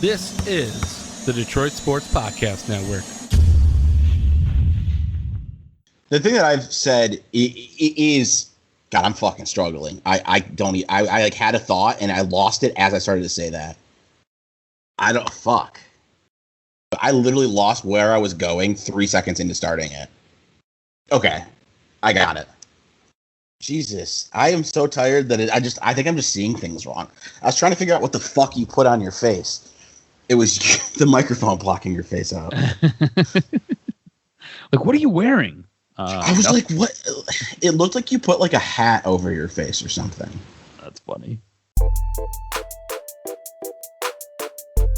This is the Detroit Sports Podcast Network. The thing that I've said is, God, I'm fucking struggling. I like had a thought and I lost it as I started to say that. I literally lost where I was going 3 seconds into starting it. Okay, I got it. Jesus, I am so tired that I think I'm just seeing things wrong. I was trying to figure out what the fuck you put on your face. It was the microphone blocking your face out. Like, what are you wearing? I was like, what? It looked like you put like a hat over your face or something. That's funny.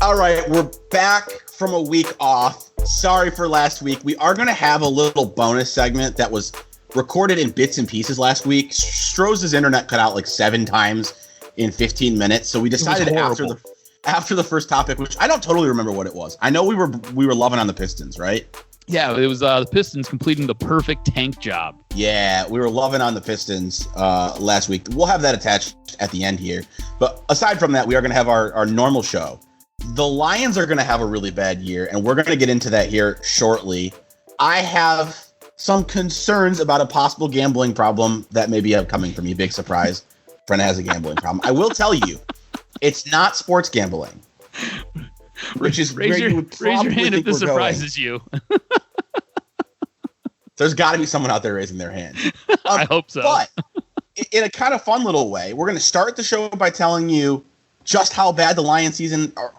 All right, we're back from a week off. Sorry for last week. We are going to have a little bonus segment that was recorded in bits and pieces last week. Stroz's internet cut out like 7 times in 15 minutes, so we decided after the first topic, which I don't totally remember what it was. I know we were loving on the Pistons, right? Yeah, it was the Pistons completing the perfect tank job. Yeah, we were loving on the Pistons last week. We'll have that attached at the end here. But aside from that, we are going to have our normal show. The Lions are going to have a really bad year, and we're going to get into that here shortly. I have some concerns about a possible gambling problem that may be upcoming from you. Big surprise. Friend has a gambling problem. I will tell you, it's not sports gambling. Which is raise your hand if this surprises you. There's got to be someone out there raising their hand. I hope so. But in a kind of fun little way, we're going to start the show by telling you just how bad the Lions season, or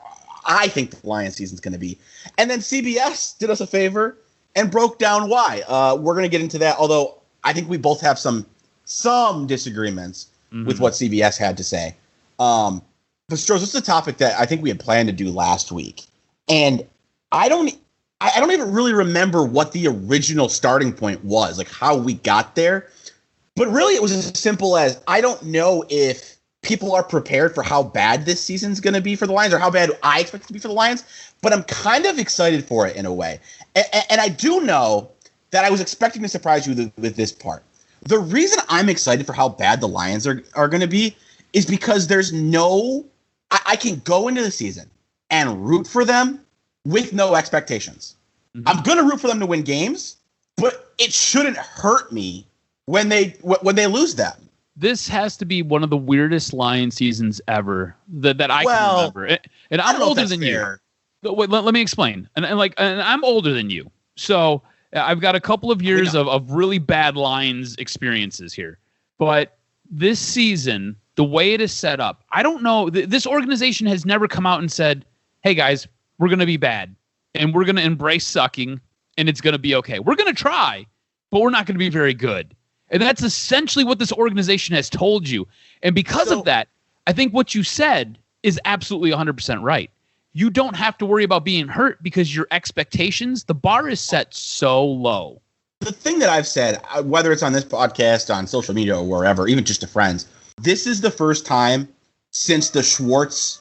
I think the Lions season is going to be. And then CBS did us a favor and broke down why. We're going to get into that, although I think we both have some disagreements with what CBS had to say. But Stroz, this is a topic that I think we had planned to do last week. And I don't even really remember what the original starting point was, like how we got there. But really it was as simple as I don't know if people are prepared for how bad this season's going to be for the Lions or how bad I expect it to be for the Lions. But I'm kind of excited for it in a way. And I do know that I was expecting to surprise you with this part. The reason I'm excited for how bad the Lions are going to be is because there's no... I can go into the season and root for them with no expectations. Mm-hmm. I'm going to root for them to win games, but it shouldn't hurt me when they lose them. This has to be one of the weirdest Lion seasons ever that I can remember. And I'm older than you. Wait, let me explain. And I'm older than you. So I've got a couple of years of really bad Lions experiences here. But this season, the way it is set up, I don't know. This organization has never come out and said, hey, guys, we're going to be bad and we're going to embrace sucking and it's going to be okay. We're going to try, but we're not going to be very good. And that's essentially what this organization has told you. And because of that, I think what you said is absolutely 100% right. You don't have to worry about being hurt because your expectations, the bar is set so low. The thing that I've said, whether it's on this podcast, on social media or wherever, even just to friends, this is the first time since the Schwartz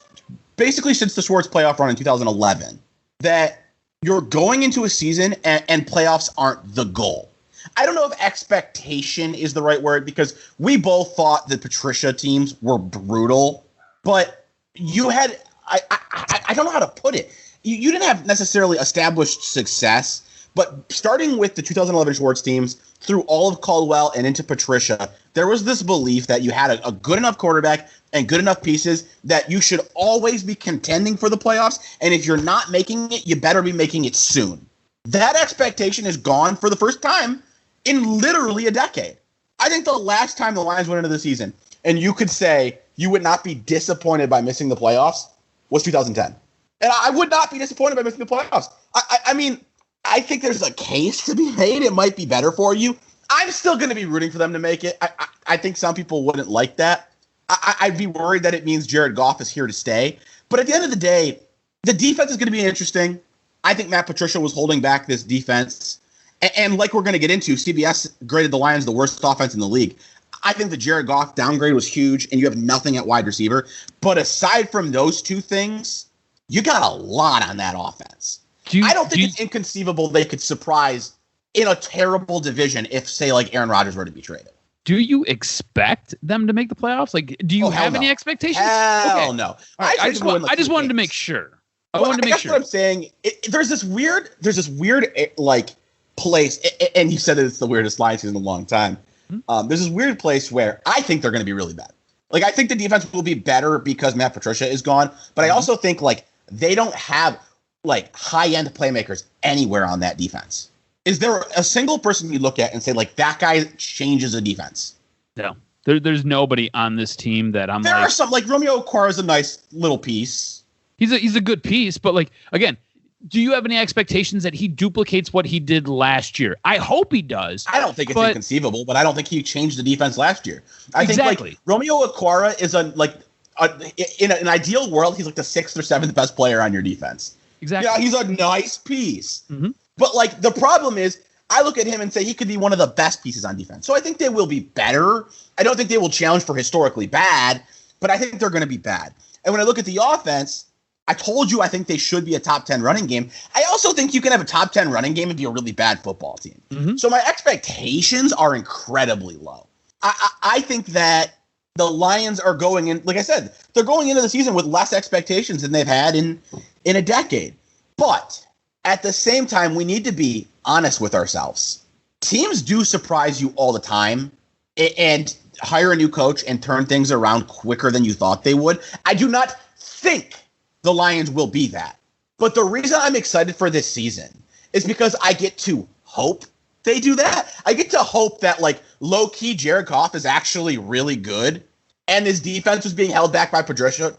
playoff run in 2011 that you're going into a season and playoffs aren't the goal. I don't know if expectation is the right word because we both thought the Patricia teams were brutal, but you had, I don't know how to put it. You didn't have necessarily established success, but starting with the 2011 Schwartz teams through all of Caldwell and into Patricia, there was this belief that you had a good enough quarterback and good enough pieces that you should always be contending for the playoffs. And if you're not making it, you better be making it soon. That expectation is gone for the first time in literally a decade. I think the last time the Lions went into the season, and you could say you would not be disappointed by missing the playoffs, was 2010. And I would not be disappointed by missing the playoffs. I mean, I think there's a case to be made. It might be better for you. I'm still going to be rooting for them to make it. I think some people wouldn't like that. I'd be worried that it means Jared Goff is here to stay. But at the end of the day, the defense is going to be interesting. I think Matt Patricia was holding back this defense. And like we're going to get into, CBS graded the Lions the worst offense in the league. I think the Jared Goff downgrade was huge, and you have nothing at wide receiver. But aside from those two things, you got a lot on that offense. I don't think it's inconceivable they could surprise in a terrible division if, say, like Aaron Rodgers were to be traded. Do you expect them to make the playoffs? Like, do you have any expectations? Hell no. Right, I just wanted to make sure. I wanted to make sure. What I'm saying, there's this weird like place, and you said that it's the weirdest line season in a long time. There's this weird place where I think they're going to be really bad. Like, I think the defense will be better because Matt Patricia is gone, but I also think, like, they don't have, like, high-end playmakers anywhere on that defense. Is there a single person you look at and say, like, that guy changes a defense? No. There's nobody on this team that I'm there are some, like, Romeo Okwara is a nice little piece. He's a good piece, but, like, again, do you have any expectations that he duplicates what he did last year? I hope he does. I don't think it's inconceivable, but I don't think he changed the defense last year. I think, like, Romeo Okwara is in an ideal world, he's like the 6th or 7th best player on your defense. Exactly. Yeah, he's a nice piece. But, like, the problem is, I look at him and say he could be one of the best pieces on defense. So I think they will be better. I don't think they will challenge for historically bad, but I think they're going to be bad. And when I look at the offense, I told you I think they should be a top 10 running game. I also think you can have a top 10 running game and be a really bad football team. So my expectations are incredibly low. I think that the Lions are going in, like I said, they're going into the season with less expectations than they've had in a decade. But at the same time, we need to be honest with ourselves. Teams do surprise you all the time and hire a new coach and turn things around quicker than you thought they would. I do not think the Lions will be that. But the reason I'm excited for this season is because I get to hope they do that. I get to hope that, like, low-key Jared Goff is actually really good and his defense was being held back by Patricia,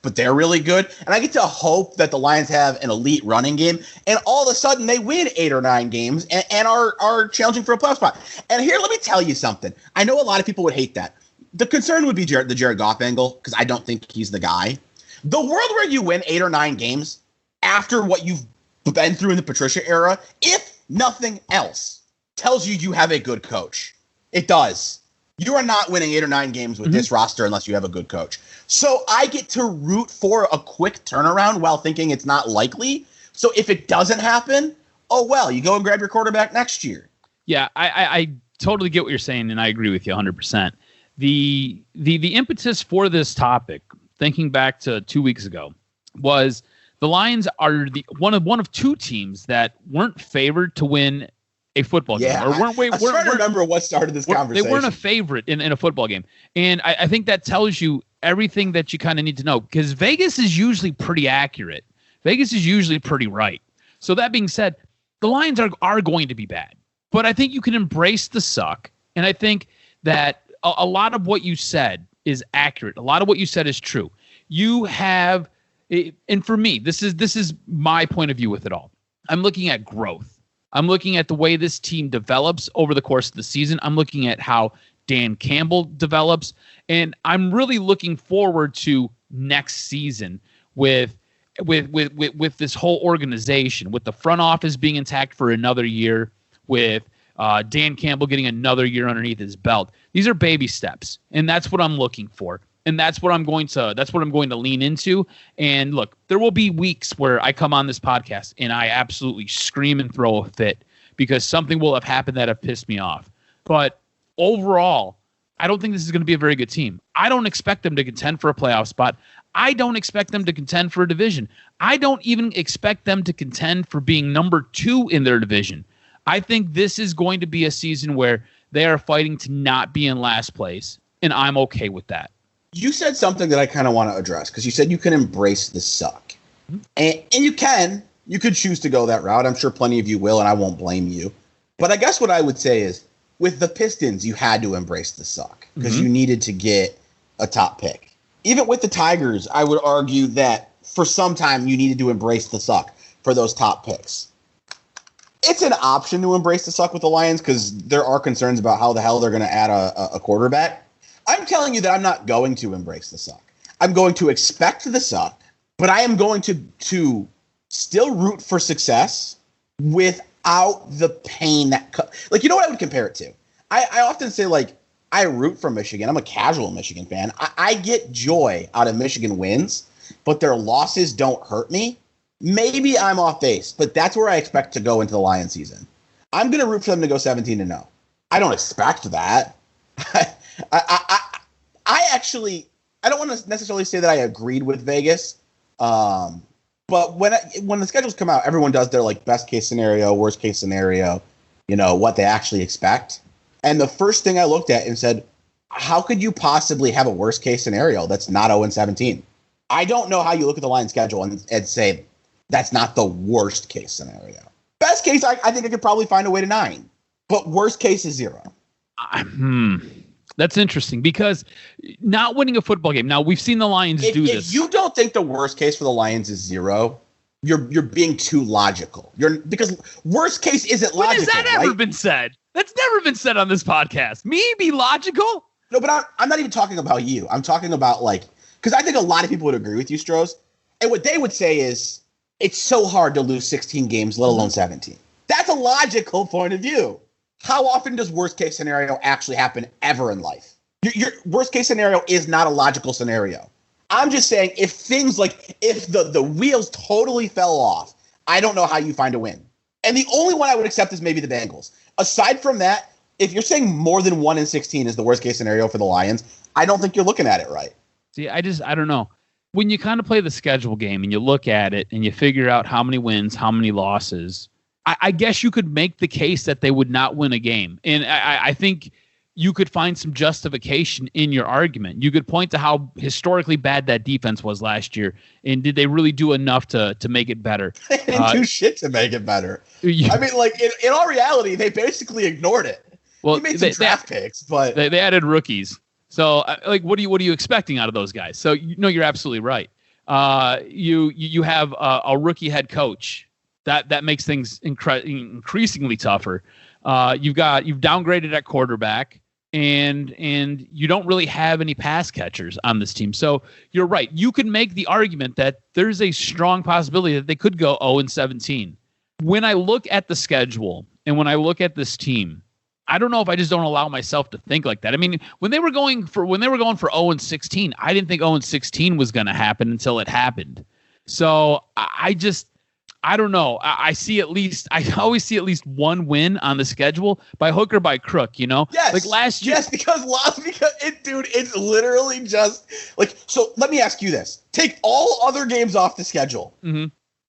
but they're really good. And I get to hope that the Lions have an elite running game and all of a sudden they win 8 or 9 games and are challenging for a playoff spot. And here, let me tell you something. I know a lot of people would hate that. The concern would be the Jared Goff angle because I don't think he's the guy. The world where you win 8 or 9 games after what you've been through in the Patricia era, if nothing else, tells you have a good coach. It does. You are not winning 8 or 9 games with this roster unless you have a good coach. So I get to root for a quick turnaround while thinking it's not likely. So if it doesn't happen, oh well, you go and grab your quarterback next year. Yeah, I totally get what you're saying, and I agree with you 100%. The impetus for this topic, thinking back to 2 weeks ago, was the Lions are one of 2 teams that weren't favored to win a football game. Or I'm trying to remember what started this conversation. They weren't a favorite in a football game. And I think that tells you everything that you kind of need to know, because Vegas is usually pretty accurate. Vegas is usually pretty right. So that being said, the Lions are going to be bad. But I think you can embrace the suck. And I think that a lot of what you said is accurate. A lot of what you said is true. You have, and for me, this is my point of view with it all. I'm looking at growth. I'm looking at the way this team develops over the course of the season. I'm looking at how Dan Campbell develops. And I'm really looking forward to next season with this whole organization, with the front office being intact for another year, with Dan Campbell getting another year underneath his belt. These are baby steps, and that's what I'm looking for. And that's what I'm going to lean into. And look, there will be weeks where I come on this podcast and I absolutely scream and throw a fit because something will have happened that have pissed me off. But overall, I don't think this is going to be a very good team. I don't expect them to contend for a playoff spot. I don't expect them to contend for a division. I don't even expect them to contend for being number 2 in their division. I think this is going to be a season where they are fighting to not be in last place, and I'm okay with that. You said something that I kind of want to address because you said you can embrace the suck. And you could choose to go that route. I'm sure plenty of you will, and I won't blame you. But I guess what I would say is with the Pistons, you had to embrace the suck because you needed to get a top pick. Even with the Tigers, I would argue that for some time you needed to embrace the suck for those top picks. It's an option to embrace the suck with the Lions because there are concerns about how the hell they're going to add a quarterback. I'm telling you that I'm not going to embrace the suck. I'm going to expect the suck, but I am going to still root for success without the pain that like, you know what I would compare it to? I often say, like, I root for Michigan. I'm a casual Michigan fan. I get joy out of Michigan wins, but their losses don't hurt me. Maybe I'm off base, but that's where I expect to go into the Lions season. I'm going to root for them to go 17-0. I don't expect that. I don't want to necessarily say that I agreed with Vegas. But when the schedules come out, everyone does their like best case scenario, worst case scenario, what they actually expect. And the first thing I looked at and said, how could you possibly have a worst case scenario that's not 0-17? I don't know how you look at the Lions schedule and say that's not the worst case scenario. Best case, I think I could probably find a way to 9, but worst case is 0. That's interesting because not winning a football game. Now we've seen the Lions do this. If you don't think the worst case for the Lions is 0, you're being too logical. Because worst case isn't logical. When has that ever been said? That's never been said on this podcast. Me be logical? No, but I'm not even talking about you. I'm talking about because I think a lot of people would agree with you, Stroz. And what they would say is it's so hard to lose 16 games, let alone 17. That's a logical point of view. How often does worst case scenario actually happen ever in life? Your worst case scenario is not a logical scenario. I'm just saying if the wheels totally fell off, I don't know how you find a win. And the only one I would accept is maybe the Bengals. Aside from that, if you're saying more than 1-16 is the worst case scenario for the Lions, I don't think you're looking at it right. See, I don't know. When you kind of play the schedule game and you look at it and you figure out how many wins, how many losses, I guess you could make the case that they would not win a game. And I think you could find some justification in your argument. You could point to how historically bad that defense was last year. And did they really do enough to make it better? They didn't do shit to make it better. I mean, in all reality, they basically ignored it. Well, they made some draft picks, but they added rookies. So what are you expecting out of those guys? So you're absolutely right. You have a rookie head coach. That makes things increasingly tougher. You've downgraded at quarterback, and you don't really have any pass catchers on this team. So you're right. You could make the argument that there's a strong possibility that they could go 0-17. When I look at the schedule and when I look at this team, I don't know if I just don't allow myself to think like that. I mean, when they were going for 0-16, I didn't think 0-16 was going to happen until it happened. So I don't know. I always see at least one win on the schedule by hook or by crook, Yes. Like last year. Yes, because it's literally just so let me ask you this. Take all other games off the schedule. Mm-hmm.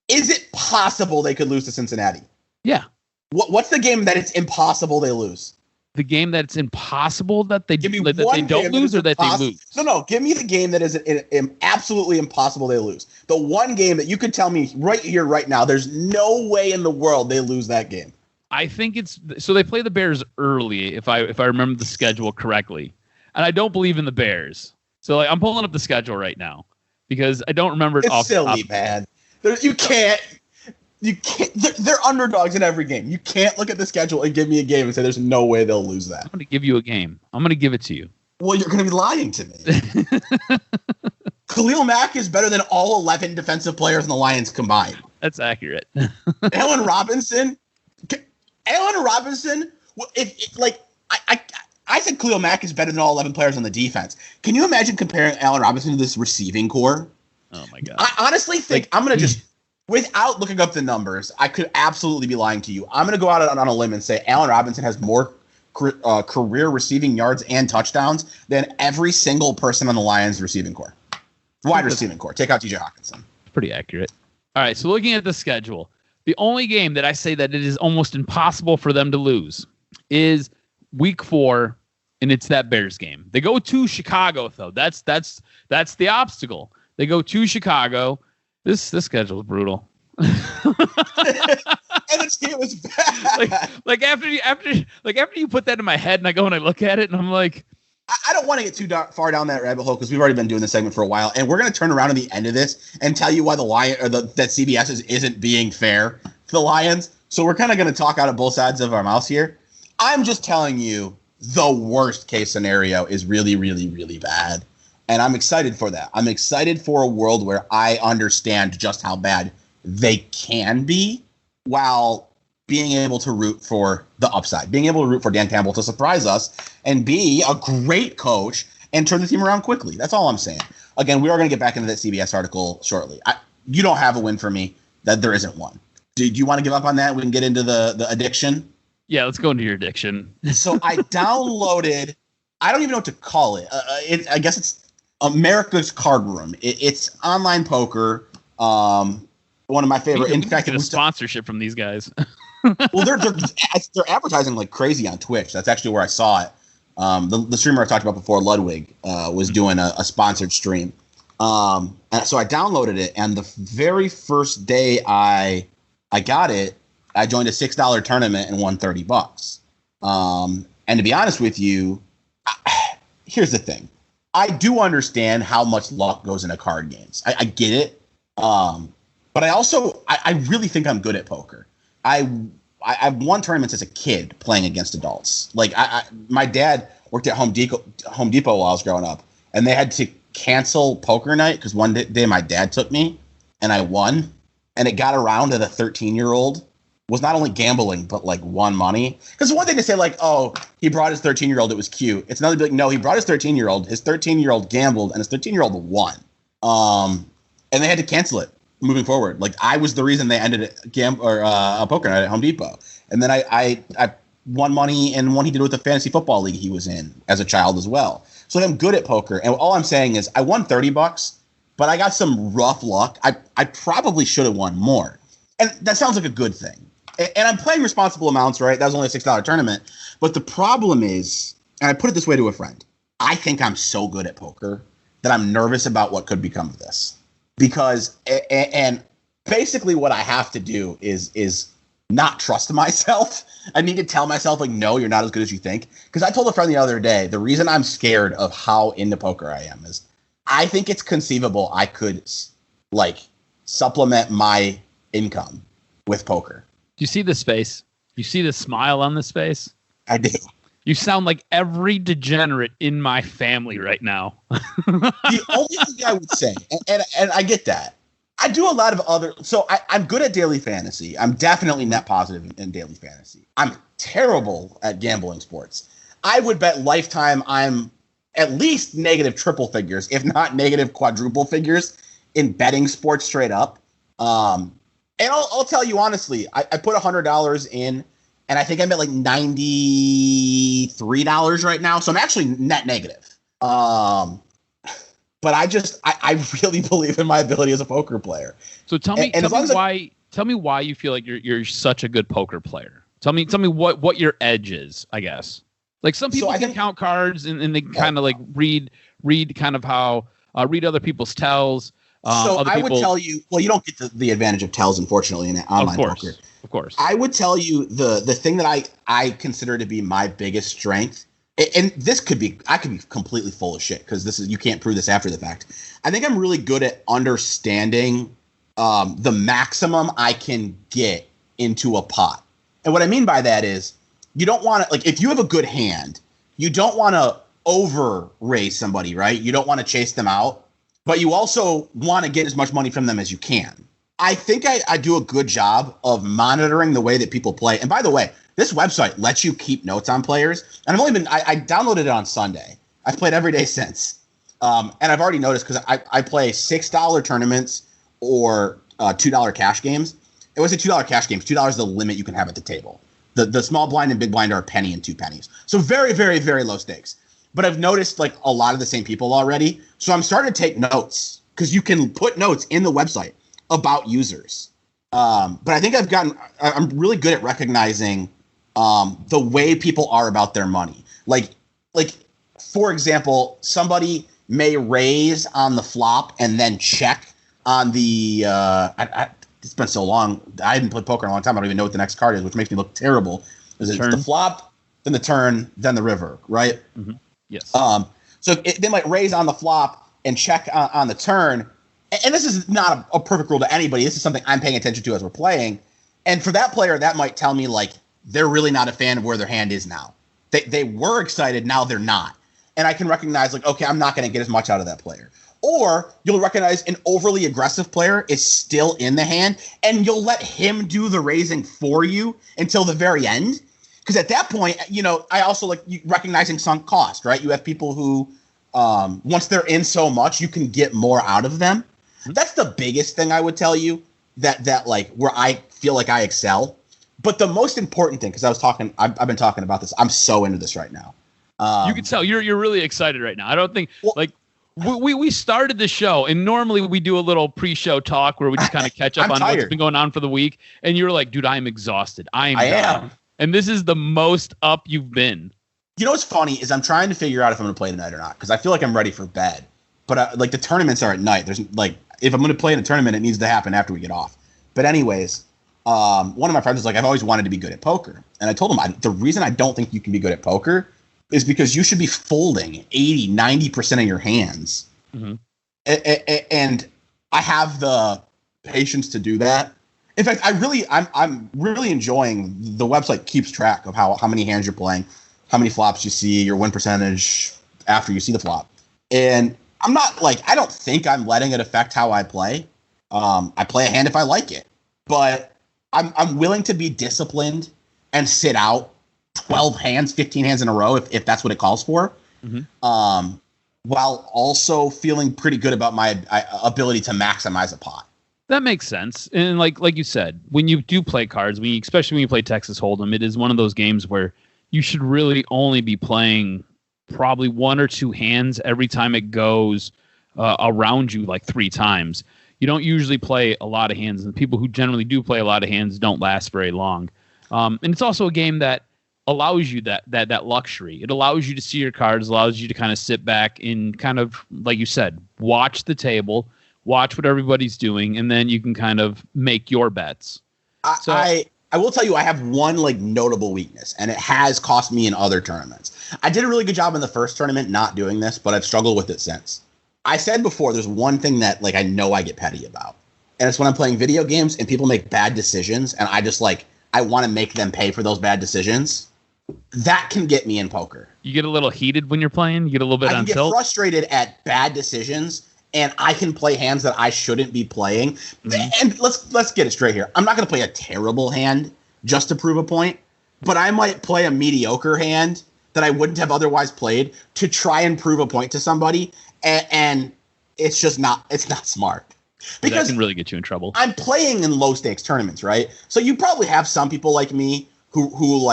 Is it possible they could lose to Cincinnati? Yeah. What's the game that it's impossible they lose? The game that it's impossible that they don't lose or that they lose? No. Give me the game that is absolutely impossible they lose. The one game that you could tell me right here, right now, there's no way in the world they lose that game. I think so they play the Bears early, if I remember the schedule correctly. And I don't believe in the Bears. So I'm pulling up the schedule right now because I don't remember it it's off. Silly, man. You can't. They're underdogs in every game. You can't look at the schedule and give me a game and say there's no way they'll lose that. I'm going to give you a game. I'm going to give it to you. Well, you're going to be lying to me. Khalil Mack is better than all 11 defensive players in the Lions combined. That's accurate. Allen Robinson. I said Khalil Mack is better than all 11 players on the defense. Can you imagine comparing Allen Robinson to this receiving core? Oh my God. I honestly think I'm going to just. Without looking up the numbers, I could absolutely be lying to you. I'm going to go out on a limb and say Allen Robinson has more career receiving yards and touchdowns than every single person on the Lions receiving core. Wide receiving core. Take out TJ Hawkinson. Pretty accurate. All right, so looking at the schedule, the only game that I say that it is almost impossible for them to lose is week 4, and it's that Bears game. They go to Chicago, though. That's the obstacle. They go to Chicago. This schedule is brutal. And it was bad. After you put that in my head and I go and I look at it and I'm like, I don't want to get too far down that rabbit hole because we've already been doing this segment for a while, and we're going to turn around at the end of this and tell you why that CBS isn't being fair to the Lions. So we're kind of going to talk out of both sides of our mouths here. I'm just telling you the worst case scenario is really, really, really bad. And I'm excited for that. I'm excited for a world where I understand just how bad they can be while being able to root for the upside, being able to root for Dan Campbell to surprise us and be a great coach and turn the team around quickly. That's all I'm saying. Again, we are going to get back into that CBS article shortly. You don't have a win for me. That there isn't one. Do you want to give up on that? We can get into the addiction. Yeah, let's go into your addiction. So I downloaded, I don't even know what to call it. I guess it's America's Card Room. It's online poker. One of my favorite. In fact, get a sponsorship from these guys. Well, they're advertising like crazy on Twitch. That's actually where I saw it. The streamer I talked about before, Ludwig, was doing a sponsored stream. And so I downloaded it, and the very first day I got it, I joined a $6 tournament and won $30. And to be honest with you, here's the thing. I do understand how much luck goes into card games. I get it. But I really think I'm good at poker. I've won tournaments as a kid playing against adults. Like my dad worked at Home Depot while I was growing up, and they had to cancel poker night because one day my dad took me and I won, and it got around that a 13-year-old was not only gambling but like won money. Because one thing to say like, oh, he brought his 13-year-old, it was cute. It's another like, no, he brought his 13-year-old. His 13-year-old gambled, and his 13-year-old won. And they had to cancel it moving forward. Like I was the reason they ended a poker night at Home Depot. And then I won money in one he did with the fantasy football league he was in as a child as well. So I'm good at poker. And all I'm saying is I won $30, but I got some rough luck. I probably should have won more. And that sounds like a good thing. And I'm playing responsible amounts, right? That was only a $6 tournament. But the problem is, and I put it this way to a friend, I think I'm so good at poker that I'm nervous about what could become of this. Because, and basically what I have to do is not trust myself. I need to tell myself, like, no, you're not as good as you think. Because I told a friend the other day, the reason I'm scared of how into poker I am is I think it's conceivable I could, like, supplement my income with poker. Do you see this face? You see the smile on this face? I do. You sound like every degenerate in my family right now. The only thing I would say, and I get that, I do a lot of other. So I'm good at daily fantasy. I'm definitely net positive in daily fantasy. I'm terrible at gambling sports. I would bet lifetime I'm at least negative triple figures, if not negative quadruple figures in betting sports straight up. And I'll tell you honestly, I put $100 in, and I think I'm at like $93 right now. So I'm actually net negative. But I really believe in my ability as a poker player. So tell me why you feel like you're such a good poker player. Tell me what your edge is, I guess. Like some people can count cards and they kind of like read kind of how read other people's tells. So I would tell you, well, you don't get the advantage of tells, unfortunately, in online poker. Of course. I would tell you the thing that I consider to be my biggest strength, and I could be completely full of shit because you can't prove this after the fact. I think I'm really good at understanding the maximum I can get into a pot. And what I mean by that is you don't want to, like, if you have a good hand, you don't want to over raise somebody, right? You don't want to chase them out. But you also want to get as much money from them as you can. I think I do a good job of monitoring the way that people play. And by the way, this website lets you keep notes on players. And I downloaded it on Sunday. I've played every day since. And I've already noticed because I play $6 tournaments or $2 cash games. It was a $2 cash games. $2 is the limit you can have at the table. The small blind and big blind are a penny and 2 pennies. So very, very, very low stakes. But I've noticed like a lot of the same people already. So I'm starting to take notes because you can put notes in the website about users. But I think I'm really good at recognizing the way people are about their money. Like for example, somebody may raise on the flop and then check on the, it's been so long. I haven't played poker in a long time. I don't even know what the next card is, which makes me look terrible. It's the flop, then the turn, then the river, right? Mm-hmm. Yes. So they might raise on the flop and check on the turn. And this is not a perfect rule to anybody. This is something I'm paying attention to as we're playing. And for that player, that might tell me, like, they're really not a fan of where their hand is now. They were excited, now they're not. And I can recognize, like, okay, I'm not going to get as much out of that player. Or you'll recognize an overly aggressive player is still in the hand, and you'll let him do the raising for you until the very end. Because at that point, you know, I also like recognizing sunk cost, right? You have people who, once they're in so much, you can get more out of them. That's the biggest thing I would tell you that like where I feel like I excel. But the most important thing, because I've been talking about this. I'm so into this right now. You can tell you're really excited right now. I don't think We started the show, and normally we do a little pre-show talk where we just kind of catch up on what's been going on for the week. And you're like, dude, I'm exhausted. I am. And this is the most up you've been. You know what's funny is I'm trying to figure out if I'm going to play tonight or not because I feel like I'm ready for bed. But like the tournaments are at night. There's like if I'm going to play in a tournament, it needs to happen after we get off. But anyways, one of my friends was like, I've always wanted to be good at poker. And I told him the reason I don't think you can be good at poker is because you should be folding 80, 90% of your hands. Mm-hmm. And I have the patience to do that. In fact, I'm really enjoying the website keeps track of how many hands you're playing, how many flops you see, your win percentage after you see the flop. And I'm not I don't think I'm letting it affect how I play. I play a hand if I like it, but I'm willing to be disciplined and sit out 12 hands, 15 hands in a row if that's what it calls for. Mm-hmm. While also feeling pretty good about my ability to maximize a pot. That makes sense. And like you said, when you do play cards, especially when you play Texas Hold'em, it is one of those games where you should really only be playing probably one or two hands every time it goes around you like 3 times. You don't usually play a lot of hands, and people who generally do play a lot of hands don't last very long. And it's also a game that allows you that luxury. It allows you to see your cards, allows you to kind of sit back and kind of, like you said, watch the table, watch what everybody's doing, and then you can kind of make your bets. I will tell you, I have one notable weakness, and it has cost me in other tournaments. I did a really good job in the first tournament not doing this, but I've struggled with it since. I said before, there's one thing that I know I get petty about, and it's when I'm playing video games and people make bad decisions, and I just I want to make them pay for those bad decisions. That can get me in poker. You get a little heated when you're playing? You get a little bit on tilt? I can get frustrated at bad decisions, and I can play hands that I shouldn't be playing. Mm-hmm. And let's get it straight here. I'm not going to play a terrible hand just to prove a point, but I might play a mediocre hand that I wouldn't have otherwise played to try and prove a point to somebody, and it's just not smart. Because that can really get you in trouble. I'm playing in low-stakes tournaments, right? So you probably have some people like me who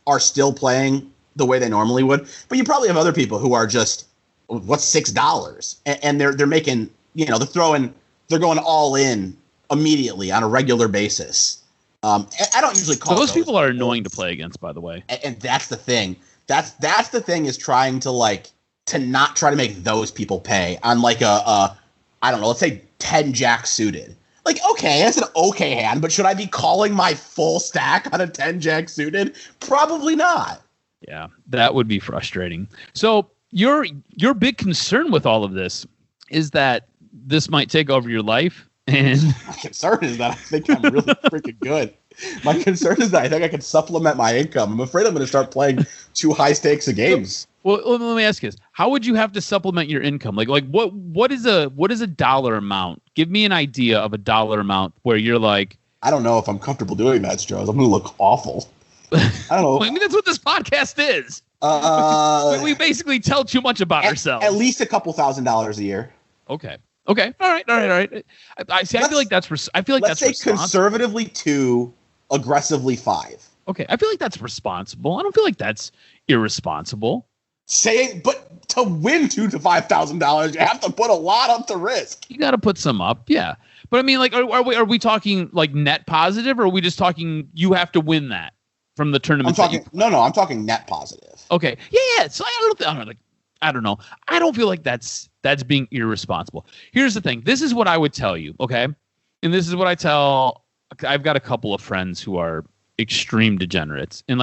are still playing the way they normally would, but you probably have other people who are just, what's $6? And they're making, they're going all in immediately on a regular basis. I don't usually call those people are annoying to play against, by the way. And that's the thing. That's the thing, is trying to not try to make those people pay on I don't know, let's say 10 jack suited. Okay, that's an okay hand, but should I be calling my full stack on a 10 jack suited? Probably not. Yeah, that would be frustrating. So your big concern with all of this is that this might take over your life. And my concern is that I think I'm really freaking good. My concern is that I think I can supplement my income. I'm afraid I'm going to start playing too high stakes of games. Well, let me ask you this: how would you have to supplement your income? What is a dollar amount? Give me an idea of a dollar amount where you're like, I don't know if I'm comfortable doing that, Stroz. I'm going to look awful. I don't know. I mean, that's what this podcast is. We basically tell too much about ourselves. At least a couple $1,000s a year. Okay. All right. I feel like that's responsible. Let's say conservatively 2, aggressively 5. Okay, I feel like that's responsible. I don't feel like that's irresponsible. But to win $2,000 to $5,000, you have to put a lot up to risk. You got to put some up, yeah. But I mean, are we talking net positive, or are we just talking you have to win that from the tournament? I'm talking net positive. Okay, yeah. So I don't know. I don't feel like that's being irresponsible. Here's the thing. This is what I would tell you, okay? And this is what I tell. I've got a couple of friends who are extreme degenerates, and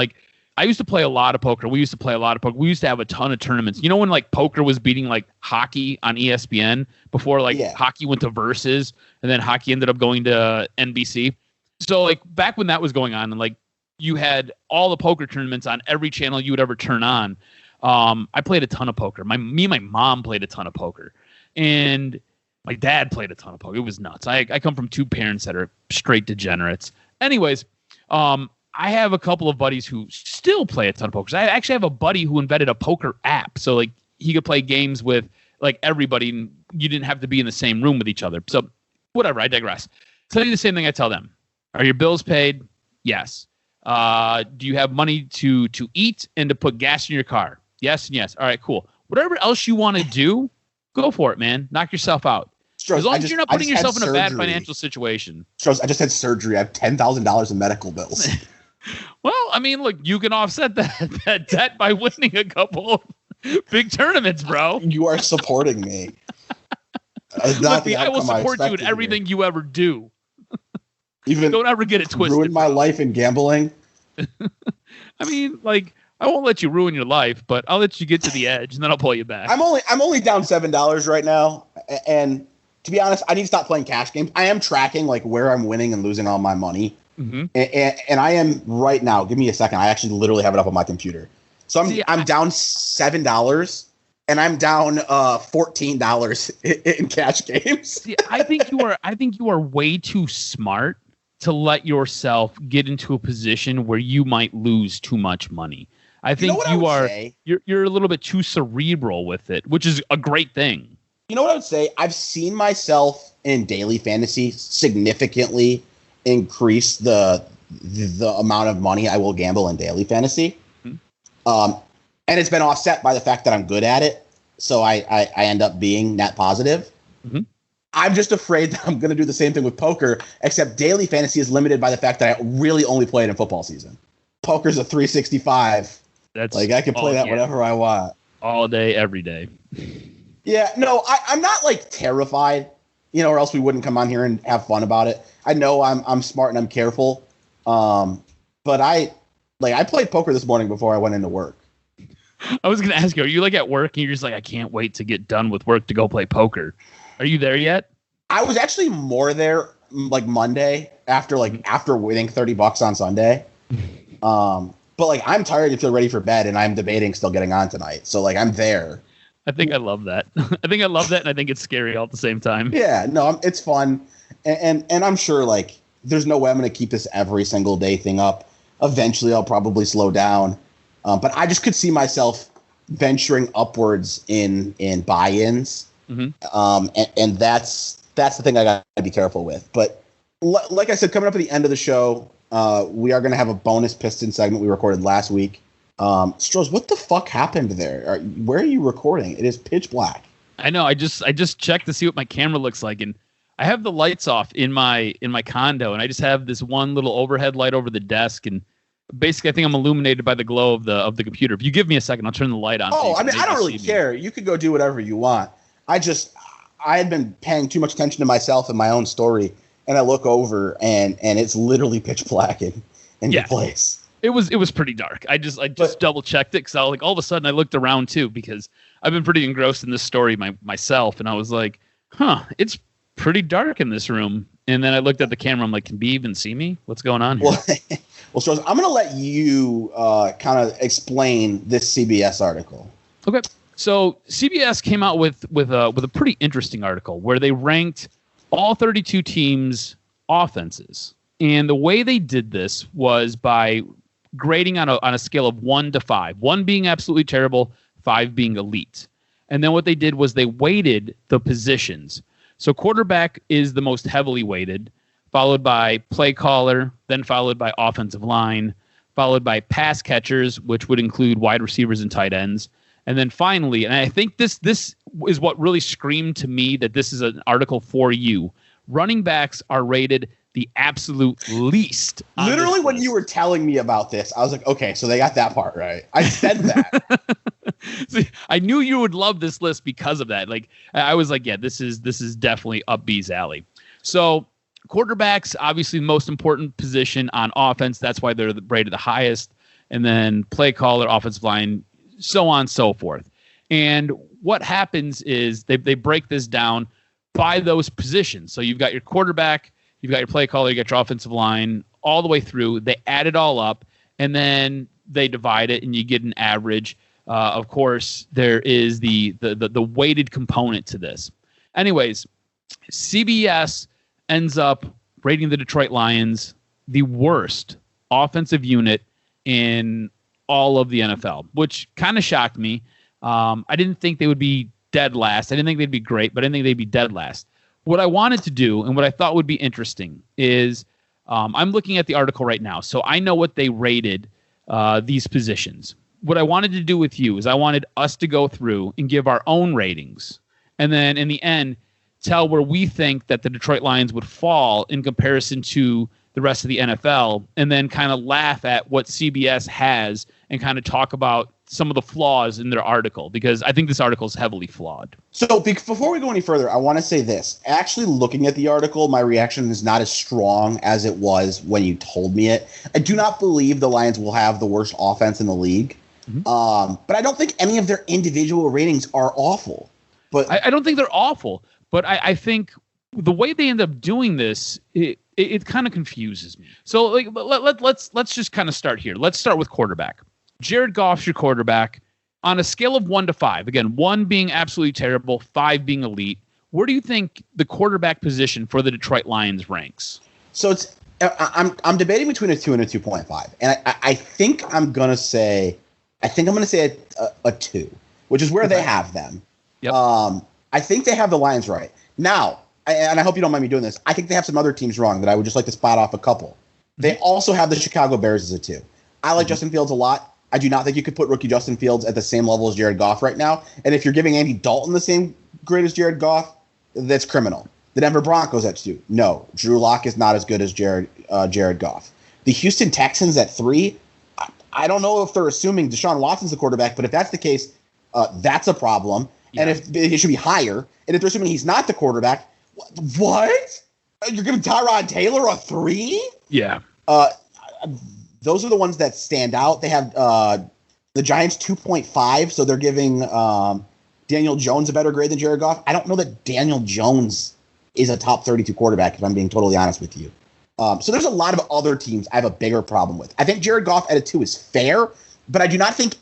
I used to play a lot of poker. We used to play a lot of poker. We used to have a ton of tournaments. You know when poker was beating hockey on ESPN before hockey went to Versus, and then hockey ended up going to NBC. So back when that was going on, and you had all the poker tournaments on every channel you would ever turn on. I played a ton of poker. Me and my mom played a ton of poker, and my dad played a ton of poker. It was nuts. I come from 2 parents that are straight degenerates. Anyways, I have a couple of buddies who still play a ton of poker. I actually have a buddy who invented a poker app, so he could play games with everybody, and you didn't have to be in the same room with each other. So whatever. I digress. Tell you the same thing I tell them. Are your bills paid? Yes. Do you have money to eat and to put gas in your car? Yes and yes. All right, cool. Whatever else you want to do, Go for it, man. Knock yourself out. Stroz, as long as you're not putting yourself in a bad financial situation. Stroz, I just had surgery. I have $10,000 in medical bills. Well, I mean, look, you can offset that debt by winning a couple big tournaments, bro. You are supporting me. Look, I will support you in everything you ever do. Even don't ever get it twisted. Ruin my life in gambling. I mean, like, I won't let you ruin your life, but I'll let you get to the edge, and then I'll pull you back. I'm only down $7 right now, and to be honest, I need to stop playing cash games. I am tracking like where I'm winning and losing all my money, and I am right now. Give me a second. I actually literally have it up on my computer. So I'm down $7. And I'm down $14 in cash games. See, I think you are way too smart to let yourself get into a position where you might lose too much money. I think you're a little bit too cerebral with it, which is a great thing. You know what I would say? I've seen myself in daily fantasy significantly increase the amount of money I will gamble in daily fantasy. And it's been offset by the fact that I'm good at it. So I end up being net positive. Mm-hmm. I'm just afraid that I'm going to do the same thing with poker, except daily fantasy is limited by the fact that I really only play it in football season. Poker's a 365. That's like I can play that whenever I want. All day, every day. Yeah, no, I'm not like terrified, or else we wouldn't come on here and have fun about it. I know I'm smart and I'm careful. But I played poker this morning before I went into work. I was going to ask you, are you like at work and you're just like, I can't wait to get done with work to go play poker? Are you there yet? I was actually more there like Monday after winning $30 on Sunday. But like I'm tired and feel ready for bed, and I'm debating still getting on tonight. So like I'm there. I think I love that. I think I love that, and I think it's scary all at the same time. Yeah, no, it's fun, and I'm sure like there's no way I'm going to keep this every single day thing up. Eventually, I'll probably slow down. But I just could see myself venturing upwards in buy-ins. Mm-hmm. And that's the thing I got to be careful with. But like I said, coming up at the end of the show, we are going to have a bonus Piston segment we recorded last week. Stroz, what the fuck happened there? Where are you recording? It is pitch black. I know. I just checked to see what my camera looks like, and I have the lights off in my condo, and I just have this one little overhead light over the desk, and basically, I think I'm illuminated by the glow of the computer. If you give me a second, I'll turn the light on. Oh, I mean, I don't really care. You could go do whatever you want. I had been paying too much attention to myself and my own story, and I look over and it's literally pitch black in your place. It was pretty dark. I just double checked it because I was like, all of a sudden I looked around too because I've been pretty engrossed in this story myself, and I was like, it's pretty dark in this room. And then I looked at the camera. I'm like, can B even see me? What's going on here? Well, Stroz, I'm going to let you kind of explain this CBS article. Okay. So CBS came out with a pretty interesting article where they ranked all 32 teams' offenses. And the way they did this was by grading on a scale of 1 to 5. 1 being absolutely terrible, 5 being elite. And then what they did was they weighted the positions. So quarterback is the most heavily weighted, followed by play caller, then followed by offensive line, followed by pass catchers, which would include wide receivers and tight ends. And then finally, and I think this is what really screamed to me that this is an article for you, running backs are rated the absolute least. Literally, when you were telling me about this, I was like, okay, so they got that part right. I said that. See, I knew you would love this list because of that. Like, I was like, yeah, this is definitely up B's alley. So quarterbacks, obviously the most important position on offense. That's why they're rated the highest. And then play caller, offensive line, so on and so forth. And what happens is they break this down by those positions. So you've got your quarterback, you've got your play caller, you got your offensive line, all the way through. They add it all up, and then they divide it, and you get an average. Of course, there is the weighted component to this. Anyways, CBS ends up rating the Detroit Lions the worst offensive unit in all of the NFL, which kind of shocked me. I didn't think they would be dead last. I didn't think they'd be great, but I didn't think they'd be dead last. What I wanted to do and what I thought would be interesting is I'm looking at the article right now, so I know what they rated these positions. What I wanted to do with you is I wanted us to go through and give our own ratings and then in the end tell where we think that the Detroit Lions would fall in comparison to the rest of the NFL, and then kind of laugh at what CBS has and kind of talk about some of the flaws in their article, because I think this article is heavily flawed. So before we go any further, I want to say this. Actually, looking at the article, my reaction is not as strong as it was when you told me it. I do not believe the Lions will have the worst offense in the league. But I don't think any of their individual ratings are awful. But I don't think they're awful, but I think the way they end up doing this, it kind of confuses me. So like let's just kind of start here. Let's start with quarterback. Jared Goff's your quarterback. On a scale of 1 to 5, again, 1 being absolutely terrible, 5 being elite, where do you think the quarterback position for the Detroit Lions ranks? So I'm debating between a 2 and a 2.5, and I think I'm gonna say a 2, which is where they have them. Yep. I think they have the Lions right now, and I hope you don't mind me doing this. I think they have some other teams wrong that I would just like to spot off a couple. They also have the Chicago Bears as a 2. I like Justin Fields a lot. I do not think you could put rookie Justin Fields at the same level as Jared Goff right now. And if you're giving Andy Dalton the same grade as Jared Goff, that's criminal. The Denver Broncos at 2. No, Drew Lock is not as good as Jared Goff. The Houston Texans at 3. I don't know if they're assuming Deshaun Watson's the quarterback, but if that's the case, that's a problem. Yeah. And if it should be higher, and if they're assuming he's not the quarterback, what? You're giving Tyrod Taylor a 3? Yeah. Those are the ones that stand out. They have the Giants 2.5, so they're giving Daniel Jones a better grade than Jared Goff. I don't know that Daniel Jones is a top 32 quarterback, if I'm being totally honest with you. So there's a lot of other teams I have a bigger problem with. I think Jared Goff at a 2 is fair, but I do not think,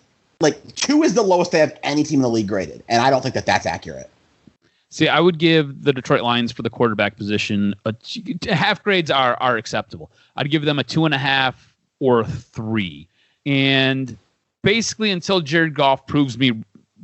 2 is the lowest they have any team in the league graded, and I don't think that that's accurate. See, I would give the Detroit Lions for the quarterback position half grades are acceptable. I'd give them a 2.5 or a 3. And basically until Jared Goff proves me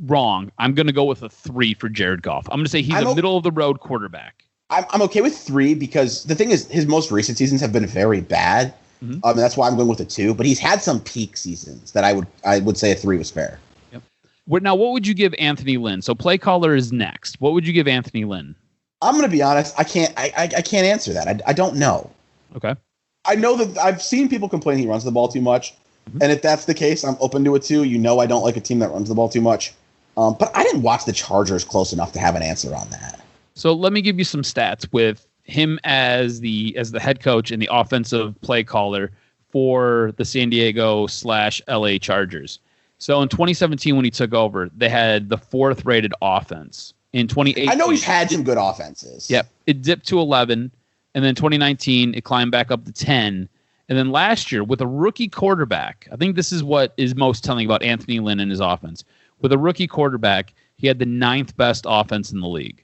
wrong, I'm going to go with a 3 for Jared Goff. I'm going to say he's a middle-of-the-road quarterback. I'm okay with 3 because the thing is his most recent seasons have been very bad. And that's why I'm going with a 2. But he's had some peak seasons that I would say a 3 was fair. Yep. Now, what would you give Anthony Lynn? So play caller is next. What would you give Anthony Lynn? I'm going to be honest. I can't answer that. I don't know. Okay. I know that I've seen people complain he runs the ball too much. And if that's the case, I'm open to a 2. I don't like a team that runs the ball too much. But I didn't watch the Chargers close enough to have an answer on that. So let me give you some stats with him as the head coach and the offensive play caller for the San Diego / LA Chargers. So in 2017, when he took over, they had the 4th rated offense. In 2018, I know he's had some good offenses. Yep. It dipped to 11. And then 2019, it climbed back up to 10. And then last year, with a rookie quarterback, I think this is what is most telling about Anthony Lynn and his offense. With a rookie quarterback, he had the 9th best offense in the league.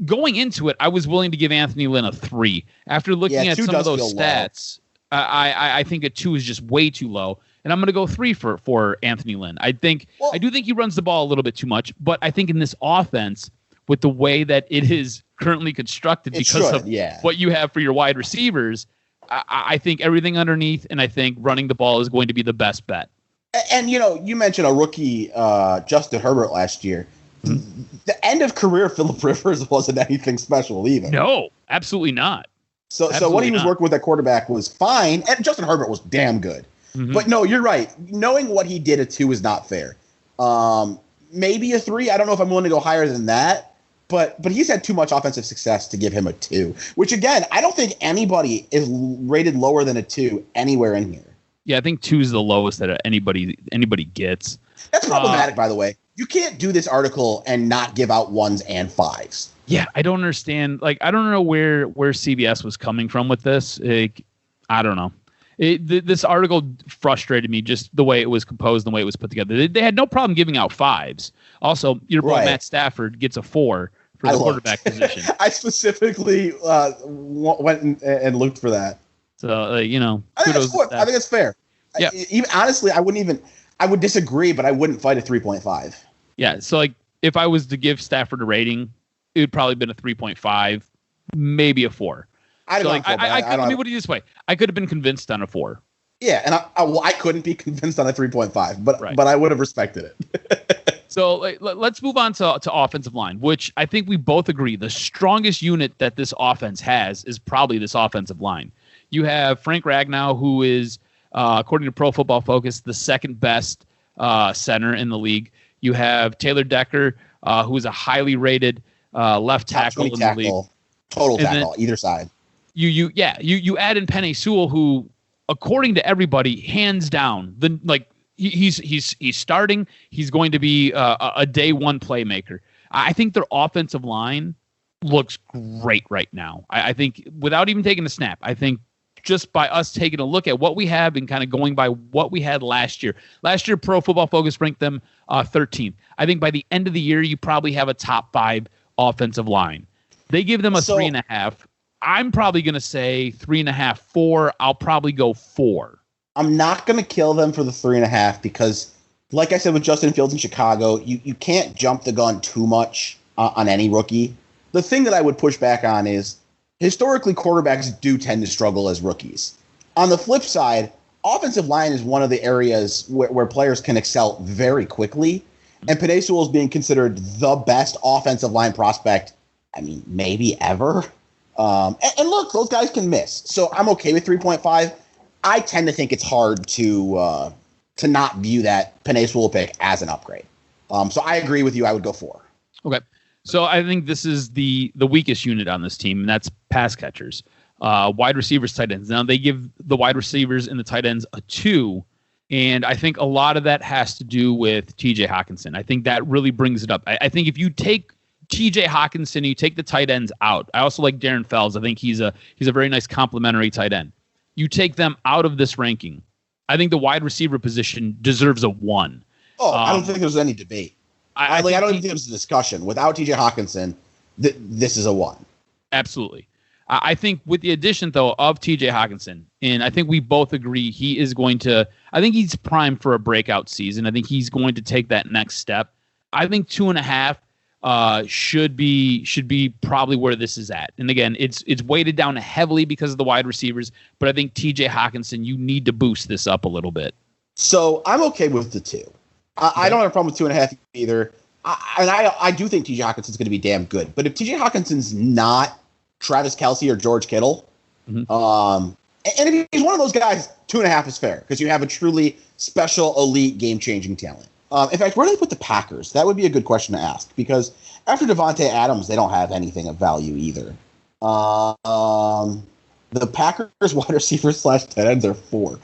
Going into it, I was willing to give Anthony Lynn a 3. After looking at some of those stats, I think a 2 is just way too low. And I'm going to go 3 for Anthony Lynn. I do think he runs the ball a little bit too much, but I think in this offense, with the way that it is currently constructed because of what you have for your wide receivers, I think everything underneath, and I think running the ball is going to be the best bet. And, you mentioned a rookie, Justin Herbert last year. The end of career Phillip Rivers wasn't anything special either. No, absolutely not. So what he was working with at quarterback was fine, and Justin Herbert was damn good. But no, you're right. Knowing what he did, a 2 is not fair. Maybe a 3. I don't know if I'm willing to go higher than that. But he's had too much offensive success to give him a 2, which, again, I don't think anybody is rated lower than a 2 anywhere in here. Yeah, I think 2 is the lowest that anybody gets. That's problematic, by the way. You can't do this article and not give out 1s and 5s. Yeah, I don't understand. I don't know where CBS was coming from with this. I don't know. This article frustrated me, just the way it was composed and the way it was put together. They had no problem giving out 5s. Also, your boy Matt Stafford gets a 4 for the quarterback position. I specifically went and looked for that. So, kudos. I think it's fair. Yeah. Honestly, I would disagree, but I wouldn't fight a 3.5. Yeah. So, if I was to give Stafford a rating, it would probably been a 3.5, maybe a 4. Let me put it this way. I could have been convinced on a 4. Yeah, and I couldn't be convinced on a 3.5, but I would have respected it. So let's move on to offensive line, which I think we both agree the strongest unit that this offense has is probably this offensive line. You have Frank Ragnow, who is, according to Pro Football Focus, the second best center in the league. You have Taylor Decker, who is a highly rated left tackle in the league. Total tackle, either side. You add in Penei Sewell, who, according to everybody, hands down, he's starting. He's going to be a day one playmaker. I think their offensive line looks great right now. I think without even taking a snap, I think just by us taking a look at what we have and kind of going by what we had last year. Last year, Pro Football Focus ranked them 13th. I think by the end of the year, you probably have a top 5 offensive line. They give them a 3.5. I'm probably going to say 3.5, 4. I'll probably go 4. I'm not going to kill them for the 3.5 because, like I said with Justin Fields in Chicago, you can't jump the gun too much on any rookie. The thing that I would push back on is historically quarterbacks do tend to struggle as rookies. On the flip side, offensive line is one of the areas where players can excel very quickly, and Penei Sewell is being considered the best offensive line prospect, maybe ever. And look, those guys can miss. So I'm okay with 3.5. I tend to think it's hard to not view that Penei Sewell pick as an upgrade. So I agree with you. I would go 4. Okay. So I think this is the weakest unit on this team, and that's pass catchers. Wide receivers, tight ends. Now, they give the wide receivers and the tight ends a 2, and I think a lot of that has to do with TJ Hockenson. I think that really brings it up. I think if you take TJ Hockenson, you take the tight ends out. I also like Darren Fells. I think he's a very nice complementary tight end. You take them out of this ranking, I think the wide receiver position deserves a 1. Oh, I don't think there's any debate. I don't even think there's a discussion. Without TJ Hockenson, this is a 1. Absolutely. I think with the addition, though, of TJ Hockenson, and I think we both agree he is going to – I think he's primed for a breakout season. I think he's going to take that next step. I think 2.5 should be probably where this is at. And again, it's weighted down heavily because of the wide receivers, but I think TJ Hockenson, you need to boost this up a little bit. So I'm okay with the 2. I don't have a problem with 2.5 either. I do think TJ Hawkinson's going to be damn good. But if TJ Hawkinson's not Travis Kelce or George Kittle, and if he's one of those guys, 2.5 is fair because you have a truly special, elite, game-changing talent. In fact, where do they put the Packers? That would be a good question to ask because after Devontae Adams, they don't have anything of value either. The Packers wide receivers / tight ends are 4.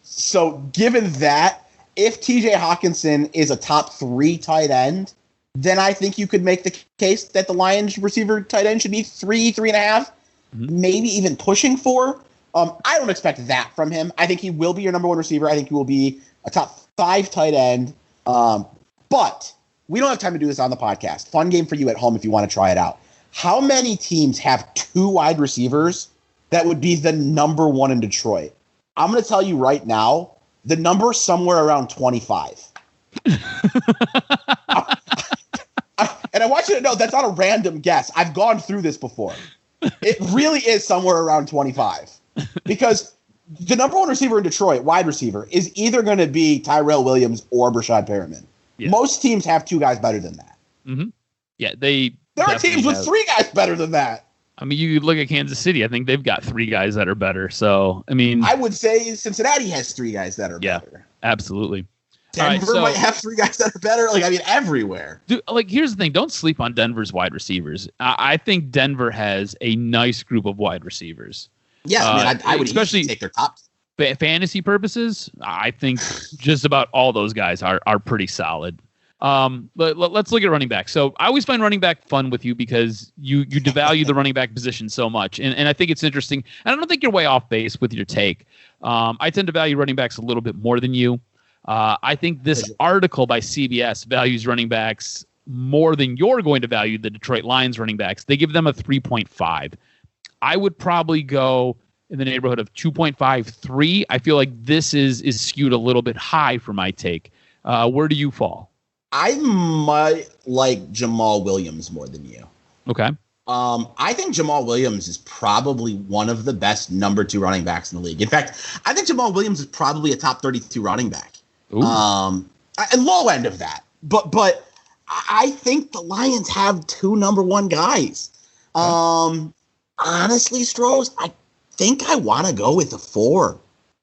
So given that, if TJ Hockenson is a top 3 tight end, then I think you could make the case that the Lions receiver tight end should be 3.5, maybe even pushing 4. I don't expect that from him. I think he will be your number 1 receiver. I think he will be a top 5 tight end. But we don't have time to do this on the podcast. Fun game for you at home if you want to try it out. How many teams have 2 wide receivers that would be the number 1 in Detroit? I'm going to tell you right now, the number is somewhere around 25. And I want you to know that's not a random guess. I've gone through this before. It really is somewhere around 25. Because the number 1 receiver in Detroit, wide receiver, is either going to be Tyrell Williams or Brashad Perriman. Yeah. Most teams have 2 guys better than that. Mm-hmm. Yeah, there are teams with 3 guys better than that. You look at Kansas City. I think they've got 3 guys that are better. So, I would say Cincinnati has 3 guys that are better. Absolutely. Denver might have 3 guys that are better. Everywhere. Dude, here's the thing. Don't sleep on Denver's wide receivers. I think Denver has a nice group of wide receivers. Yeah, I would especially take their top. Fantasy purposes, I think just about all those guys are pretty solid. Let's look at running back. So I always find running back fun with you because you devalue the running back position so much. And I think it's interesting. And I don't think you're way off base with your take. I tend to value running backs a little bit more than you. I think this article by CBS values running backs more than you're going to value the Detroit Lions running backs. They give them a 3.5. I would probably go in the neighborhood of 2.5, 3. I feel like this is skewed a little bit high for my take. Where do you fall? I might like Jamal Williams more than you. Okay. I think Jamal Williams is probably one of the best number 2 running backs in the league. In fact, I think Jamal Williams is probably a top 32 running back. low end of that. But I think the Lions have 2 number 1 guys. Honestly, Stroz, I think I want to go with the 4.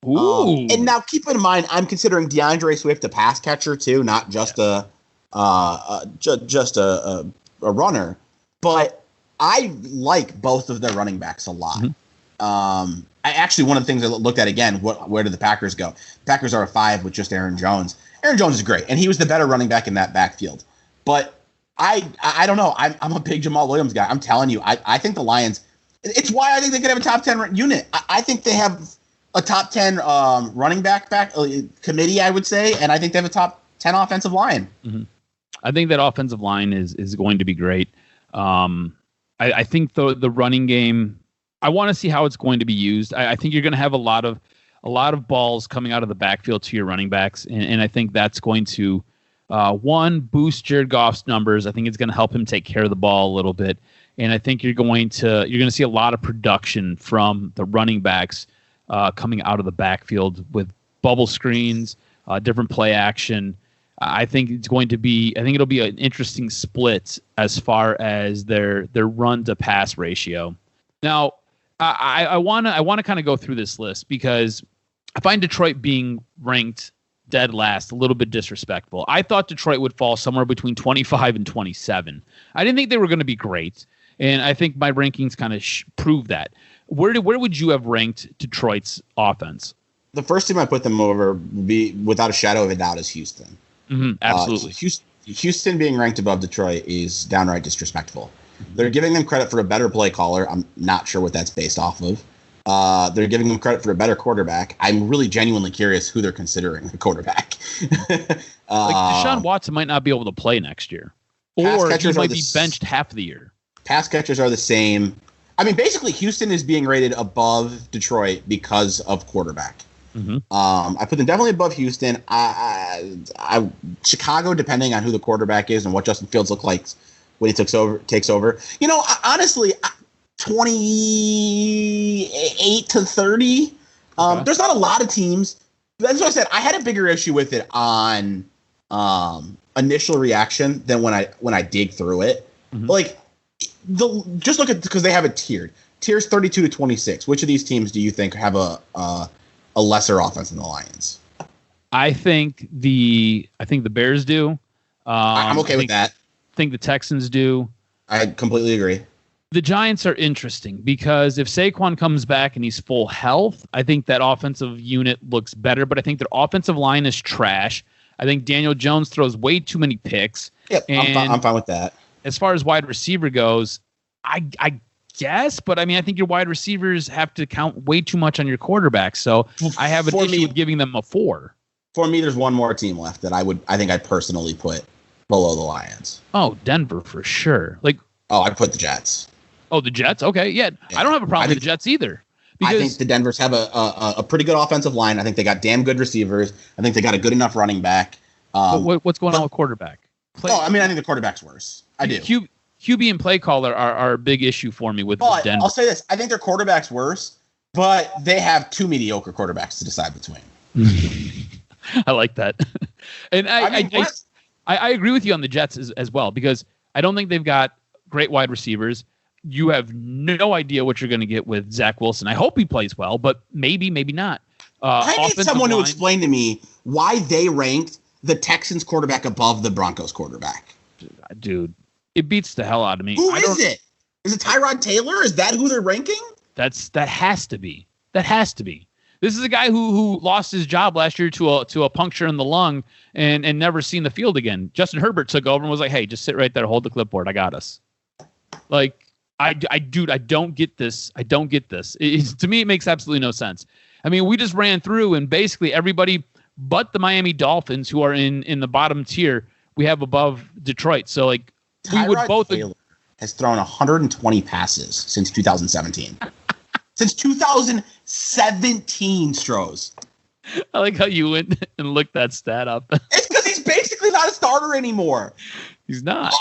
Ooh. And now keep in mind, I'm considering DeAndre Swift a pass catcher too, not just a runner. But I like both of their running backs a lot. Mm-hmm. One of the things I looked at again, where did the Packers go? Packers are a 5 with just Aaron Jones. Aaron Jones is great, and he was the better running back in that backfield. But I don't know. I'm a big Jamal Williams guy. I'm telling you, I think the Lions. It's why I think they could have a top 10 unit. I think they have a top 10 running back committee, I would say, and I think they have a top 10 offensive line. Mm-hmm. I think that offensive line is going to be great. I think the running game. I want to see how it's going to be used. I think you're going to have a lot of balls coming out of the backfield to your running backs, and I think that's going to boost Jared Goff's numbers. I think it's going to help him take care of the ball a little bit, and I think you're going to see a lot of production from the running backs coming out of the backfield with bubble screens, different play action. I think it'll be an interesting split as far as their run to pass ratio. Now, I want to kind of go through this list because I find Detroit being ranked dead last a little bit disrespectful. I thought Detroit would fall somewhere between 25 and 27. I didn't think they were going to be great, and I think my rankings kind of prove that. Where would you have ranked Detroit's offense? The first team I put them over would be, without a shadow of a doubt, is Houston. Mm-hmm, absolutely. Houston being ranked above Detroit is downright disrespectful. They're giving them credit for a better play caller. I'm not sure what that's based off of. They're giving them credit for a better quarterback. I'm really genuinely curious who they're considering a quarterback. Deshaun Watson might not be able to play next year. Or he might be benched half the year. Pass catchers are the same. I mean, basically, Houston is being rated above Detroit because of quarterback. Mm-hmm. I put them definitely above Houston. Chicago, depending on who the quarterback is and what Justin Fields looks like when he takes over. Honestly, 28 to 30. There's not a lot of teams. That's what I said. I had a bigger issue with it on initial reaction than when I dig through it. Mm-hmm. Just look at, because they have it tiered. Tiers 32 to 26. Which of these teams do you think have a lesser offense than the Lions? I think the Bears do. I'm okay with that. I think the Texans do. I completely agree. The Giants are interesting because if Saquon comes back and he's full health, I think that offensive unit looks better, but I think their offensive line is trash. I think Daniel Jones throws way too many picks. Yep, I'm fine with that. As far as wide receiver goes, I guess, but I mean, I think your wide receivers have to count way too much on your quarterback, so I have an issue with giving them a 4. For me, there's one more team left that I think I'd personally put below the Lions. Oh, Denver for sure. I'd put the Jets. Oh, the Jets? Okay, yeah. I don't have a problem with the Jets either. I think the Denvers have a pretty good offensive line. I think they got damn good receivers. I think they got a good enough running back. What's going on with quarterback? I think the quarterback's worse. I do. QB and play caller are a big issue for me with Denver. I'll say this. I think their quarterback's worse, but they have 2 mediocre quarterbacks to decide between. I like that. And I agree with you on the Jets as well, because I don't think they've got great wide receivers. You have no idea what you're going to get with Zach Wilson. I hope he plays well, but maybe not. I need someone to explain to me why they ranked the Texans quarterback above the Broncos quarterback. Dude, it beats the hell out of me. Who is it? Is it Tyrod Taylor? Is that who they're ranking? That has to be. This is a guy who lost his job last year to a puncture in the lung and never seen the field again. Justin Herbert took over and was like, "Hey, just sit right there, hold the clipboard. I got us." I don't get this. To me, it makes absolutely no sense. I mean, we just ran through, and basically everybody but the Miami Dolphins, who are in the bottom tier, we have above Detroit. So we would both. Taylor has thrown 120 passes since 2017. Since 2017, Stroz. I like how you went and looked that stat up. It's because he's basically not a starter anymore. He's not.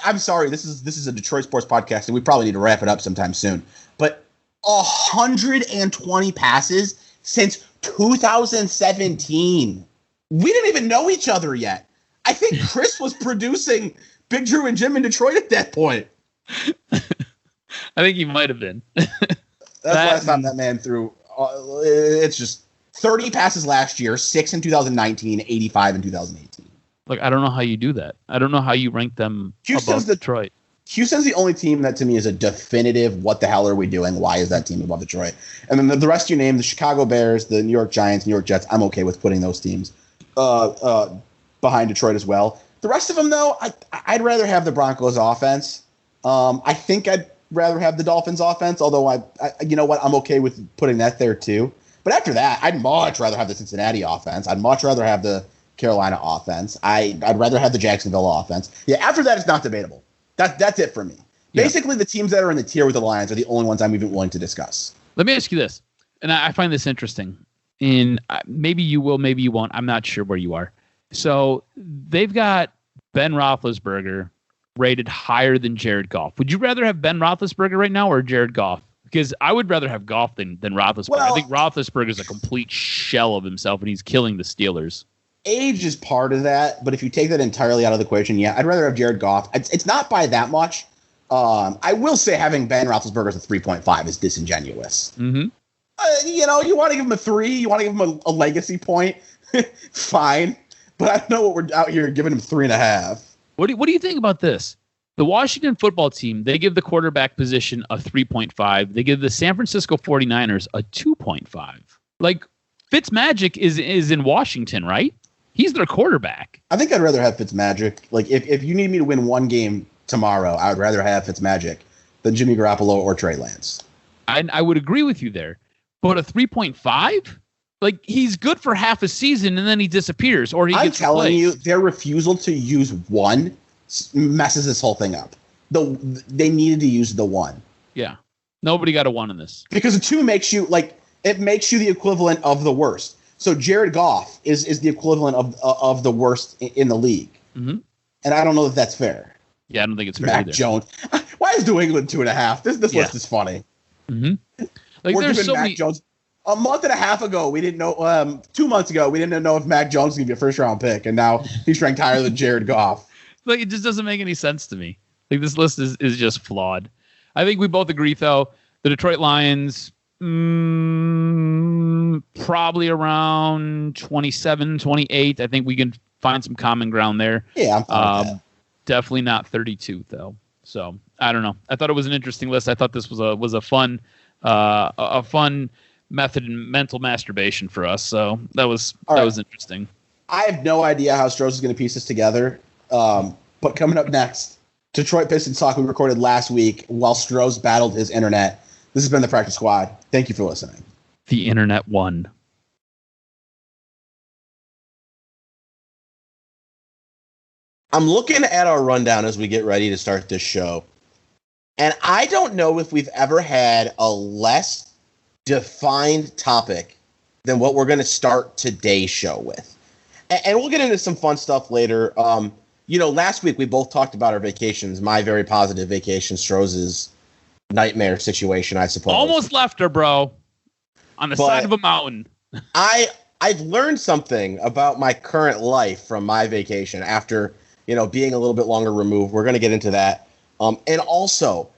I'm sorry. This is a Detroit sports podcast, and we probably need to wrap it up sometime soon. But 120 passes since 2017. We didn't even know each other yet. I think Chris was producing Big Drew and Jim in Detroit at that point. I think he might have been. That's the last time that man threw. It's just 30 passes last year, 6 in 2019, 85 in 2018. Look, I don't know how you do that. I don't know how you rank them above Detroit. Houston's the only team that to me is a definitive what the hell are we doing? Why is that team above Detroit? And then the rest you name, the Chicago Bears, the New York Giants, New York Jets, I'm okay with putting those teams behind Detroit as well. The rest of them, though, I'd rather have the Broncos offense. I think I'd rather have the Dolphins offense, although I you know what, I'm okay with putting that there too. But after that, I'd much rather have the Cincinnati offense. I'd much rather have the Carolina offense. I'd rather have the Jacksonville offense. Yeah, after that, it's not debatable. That's it for me. Yeah. Basically, the teams that are in the tier with the Lions are the only ones I'm even willing to discuss. Let me ask you this, and I find this interesting. Maybe you will, maybe you won't. I'm not sure where you are. So they've got Ben Roethlisberger rated higher than Jared Goff. Would you rather have Ben Roethlisberger right now or Jared Goff? Because I would rather have Goff than Roethlisberger. Well, I think Roethlisberger is a complete shell of himself, and he's killing the Steelers. Age is part of that, but if you take that entirely out of the equation, yeah, I'd rather have Jared Goff. It's not by that much. I will say having Ben Roethlisberger as a 3.5 is disingenuous. Mm-hmm. You want to give him a 3, you want to give him a legacy point, fine. But I don't know what we're out here giving him 3.5. What do you think about this? The Washington football team, they give the quarterback position a 3.5. They give the San Francisco 49ers a 2.5. Like, Fitzmagic is in Washington, right? He's their quarterback. I think I'd rather have Fitzmagic. Like, if you need me to win one game tomorrow, I would rather have Fitzmagic than Jimmy Garoppolo or Trey Lance. I would agree with you there. But a 3.5? Like, he's good for half a season, and then he disappears, or he gets replaced. I'm telling you, their refusal to use one messes this whole thing up. They needed to use the one. Yeah. Nobody got a 1 in this. Because the 2 makes you, it makes you the equivalent of the worst. So Jared Goff is the equivalent of the worst in the league. Mm-hmm. And I don't know if that's fair. Yeah, I don't think it's fair Mac either. Jones. Why is New England 2.5? This list is funny. Mm-hmm. Like, we're there's giving so Mac many... Jones. A month and a half ago, we didn't know. 2 months ago, we didn't know if Mac Jones was going to be a first-round pick, and now he's ranked higher than Jared Goff. Like, it just doesn't make any sense to me. Like, this list is just flawed. I think we both agree, though, the Detroit Lions, probably around 27, 28. I think we can find some common ground there. Yeah, I'm fine with that. Definitely not 32, though. So, I don't know. I thought it was an interesting list. I thought this was a fun method in mental masturbation for us. So that was interesting. I have no idea how Stroz is going to piece this together. But coming up next, Detroit Pistons talk we recorded last week while Stroz battled his internet. This has been the Practice Squad. Thank you for listening. The internet won. I'm looking at our rundown as we get ready to start this show. And I don't know if we've ever had a less defined topic than what we're going to start today's show with. And we'll get into some fun stuff later. Last week we both talked about our vacations, my very positive vacation, Stroz's nightmare situation, I suppose. Almost left her, bro, on the side of a mountain. I've learned something about my current life from my vacation after, being a little bit longer removed. We're going to get into that. And also,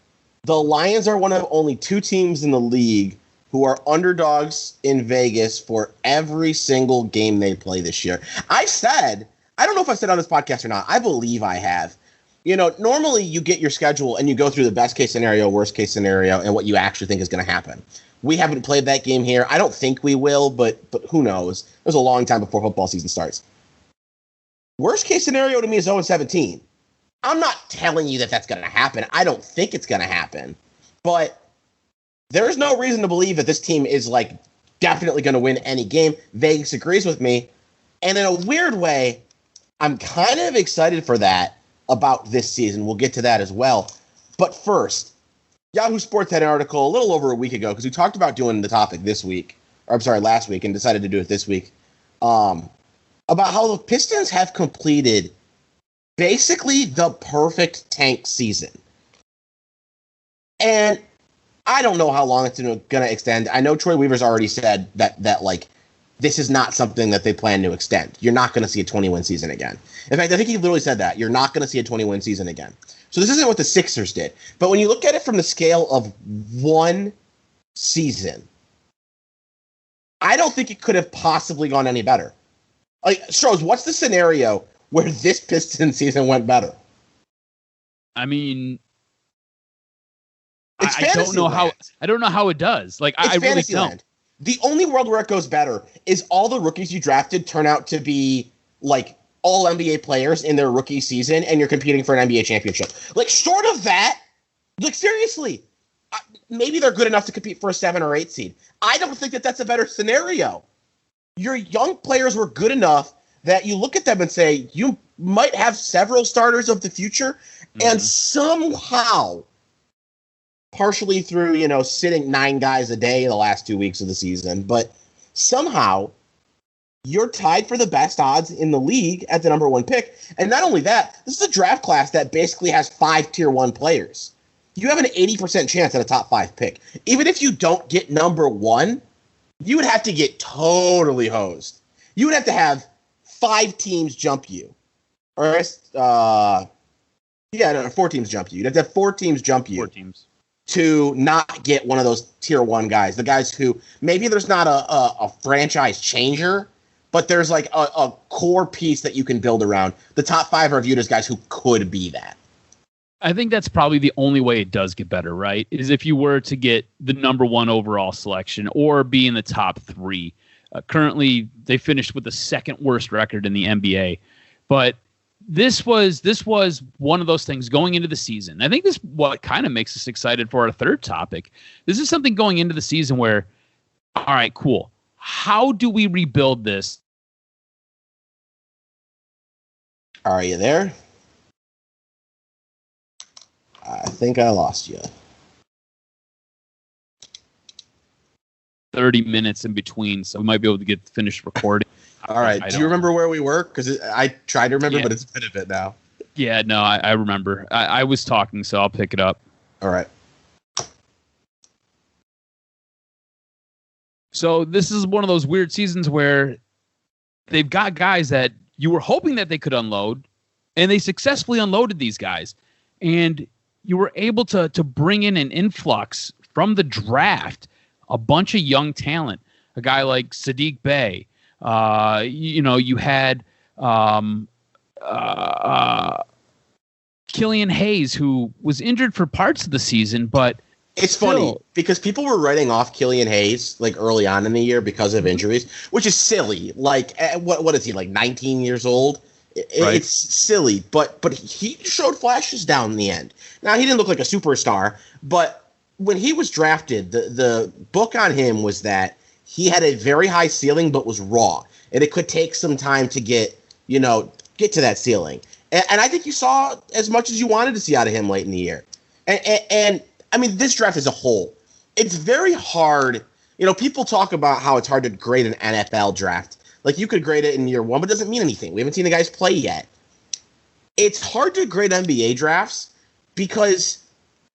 the Lions are one of only 2 teams in the league who are underdogs in Vegas for every single game they play this year. I don't know if I said on this podcast or not, I believe I have. Normally you get your schedule and you go through the best case scenario, worst case scenario, and what you actually think is going to happen. We haven't played that game here. I don't think we will, but who knows? There's a long time before football season starts. Worst case scenario to me is 0-17. I'm not telling you that that's going to happen. I don't think it's going to happen. But there's no reason to believe that this team is definitely going to win any game. Vegas agrees with me. And in a weird way, I'm kind of excited for that about this season. We'll get to that as well. But first, Yahoo Sports had an article a little over a week ago because we talked about doing the topic last week and decided to do it this week. About how the Pistons have completed basically the perfect tank season. And I don't know how long it's going to extend. I know Troy Weaver's already said that this is not something that they plan to extend. You're not going to see a 20-win season again. In fact, I think he literally said that. You're not going to see a 20-win season again. So this isn't what the Sixers did. But when you look at it from the scale of one season, I don't think it could have possibly gone any better. Like, Stroz, what's the scenario where this Pistons season went better? I mean, it's I don't know how. I don't know how it does. Like, I really don't. The only world where it goes better is all the rookies you drafted turn out to be like all NBA players in their rookie season, and you're competing for an NBA championship. Like, short of that, like, seriously, maybe they're good enough to compete for a 7 or 8 seed. I don't think that that's a better scenario. Your young players were good enough that you look at them and say, you might have several starters of the future, and somehow, partially through, sitting 9 guys a day the last 2 weeks of the season, but somehow you're tied for the best odds in the league at the number 1 pick. And not only that, this is a draft class that basically has 5 tier 1 players. You have an 80% chance at a top 5 pick. Even if you don't get number 1, you would have to get totally hosed. You would have to have 5 teams jump you. Or 4 teams jump you. You'd have to have 4 teams jump you. 4 teams. To not get one of those tier 1 guys. The guys who, maybe there's not a franchise changer, but there's like a core piece that you can build around. The top 5 are viewed as guys who could be that. I think that's probably the only way it does get better, right? Is if you were to get the number 1 overall selection or be in the top 3. Currently, they finished with the 2nd worst record in the NBA. But this was one of those things going into the season. I think this is what kind of makes us excited for our 3rd topic. This is something going into the season where, all right, cool. How do we rebuild this? Are you there? I think I lost you. 30 minutes in between, so we might be able to get finished recording. All right. Do you remember where we were? Because I tried to remember, but it's been a bit now. Yeah, no, I remember. I was talking, so I'll pick it up. All right. So this is one of those weird seasons where they've got guys that you were hoping that they could unload, and they successfully unloaded these guys. And you were able to bring in an influx from the draft, a bunch of young talent, a guy like Saddiq Bey. You had Killian Hayes, who was injured for parts of the season, but it's funny because people were writing off Killian Hayes like early on in the year because of injuries, which is silly. Like, what is he, like 19 years old? Right. It's silly, but he showed flashes down in the end. Now, he didn't look like a superstar, but when he was drafted, the book on him was that he had a very high ceiling but was raw, and it could take some time to get to that ceiling. And I think you saw as much as you wanted to see out of him late in the year. And I mean, this draft as a whole, it's very hard. People talk about how it's hard to grade an NFL draft. Like, you could grade it in year 1, but it doesn't mean anything. We haven't seen the guys play yet. It's hard to grade NBA drafts because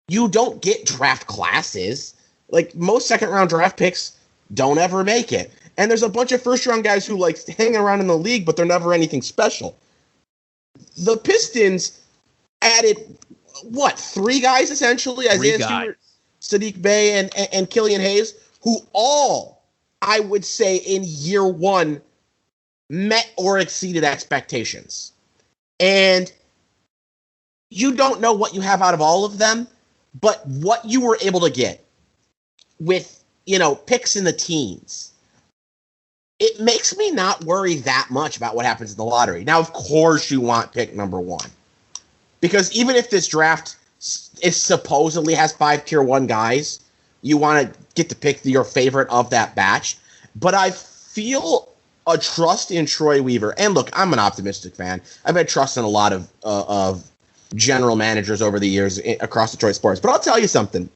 you don't get draft classes. Like, most second-round draft picks don't ever make it. And there's a bunch of first-round guys who, like, hang around in the league, but they're never anything special. The Pistons added, 3 guys, essentially? Isaiah Stewart, Saddiq Bey, and Killian Hayes, who all, I would say, in year 1, met or exceeded expectations. And you don't know what you have out of all of them, but what you were able to get with, picks in the teens, it makes me not worry that much about what happens in the lottery. Now, of course, you want pick number 1. Because even if this draft is supposedly has 5 tier 1 guys, you want to get to pick your favorite of that batch. But I feel a trust in Troy Weaver. And look, I'm an optimistic fan. I've had trust in a lot of general managers over the years across Detroit sports. But I'll tell you something.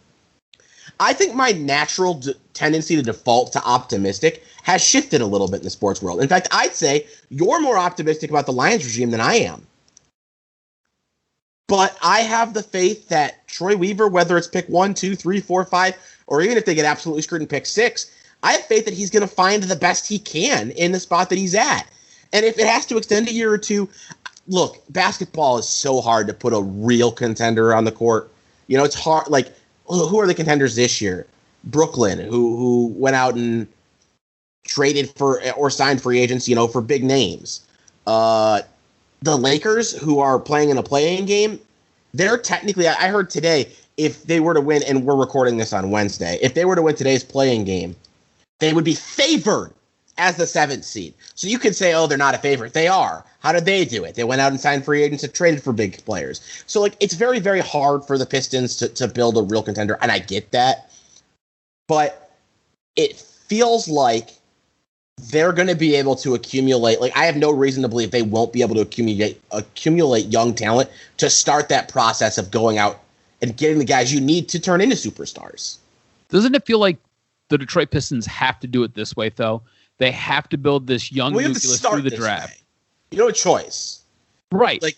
I think my natural tendency to default to optimistic has shifted a little bit in the sports world. In fact, I'd say you're more optimistic about the Lions regime than I am. But I have the faith that Troy Weaver, whether it's pick 1, 2, 3, 4, 5, or even if they get absolutely screwed in pick 6, I have faith that he's going to find the best he can in the spot that he's at. And if it has to extend a year or two, look, basketball is so hard to put a real contender on the court. You know, it's hard. Like, who are the contenders this year? Brooklyn, who went out and traded for or signed free agents, you know, for big names. The Lakers, who are playing in a play-in game, they're technically, I heard today, if they were to win, and we're recording this on Wednesday, if they were to win today's play-in game, they would be favored as the 7th seed. So you could say, oh, they're not a favorite. They are. How did they do it? They went out and signed free agents and traded for big players. So, like, it's very, very hard for the Pistons to build a real contender, and I get that. But it feels like they're going to be able to accumulate. Like, I have no reason to believe they won't be able to accumulate young talent to start that process of going out and getting the guys you need to turn into superstars. Doesn't it feel like the Detroit Pistons have to do it this way, though? They have to build this young nucleus through the draft. Way. You know, a choice. Right. Like,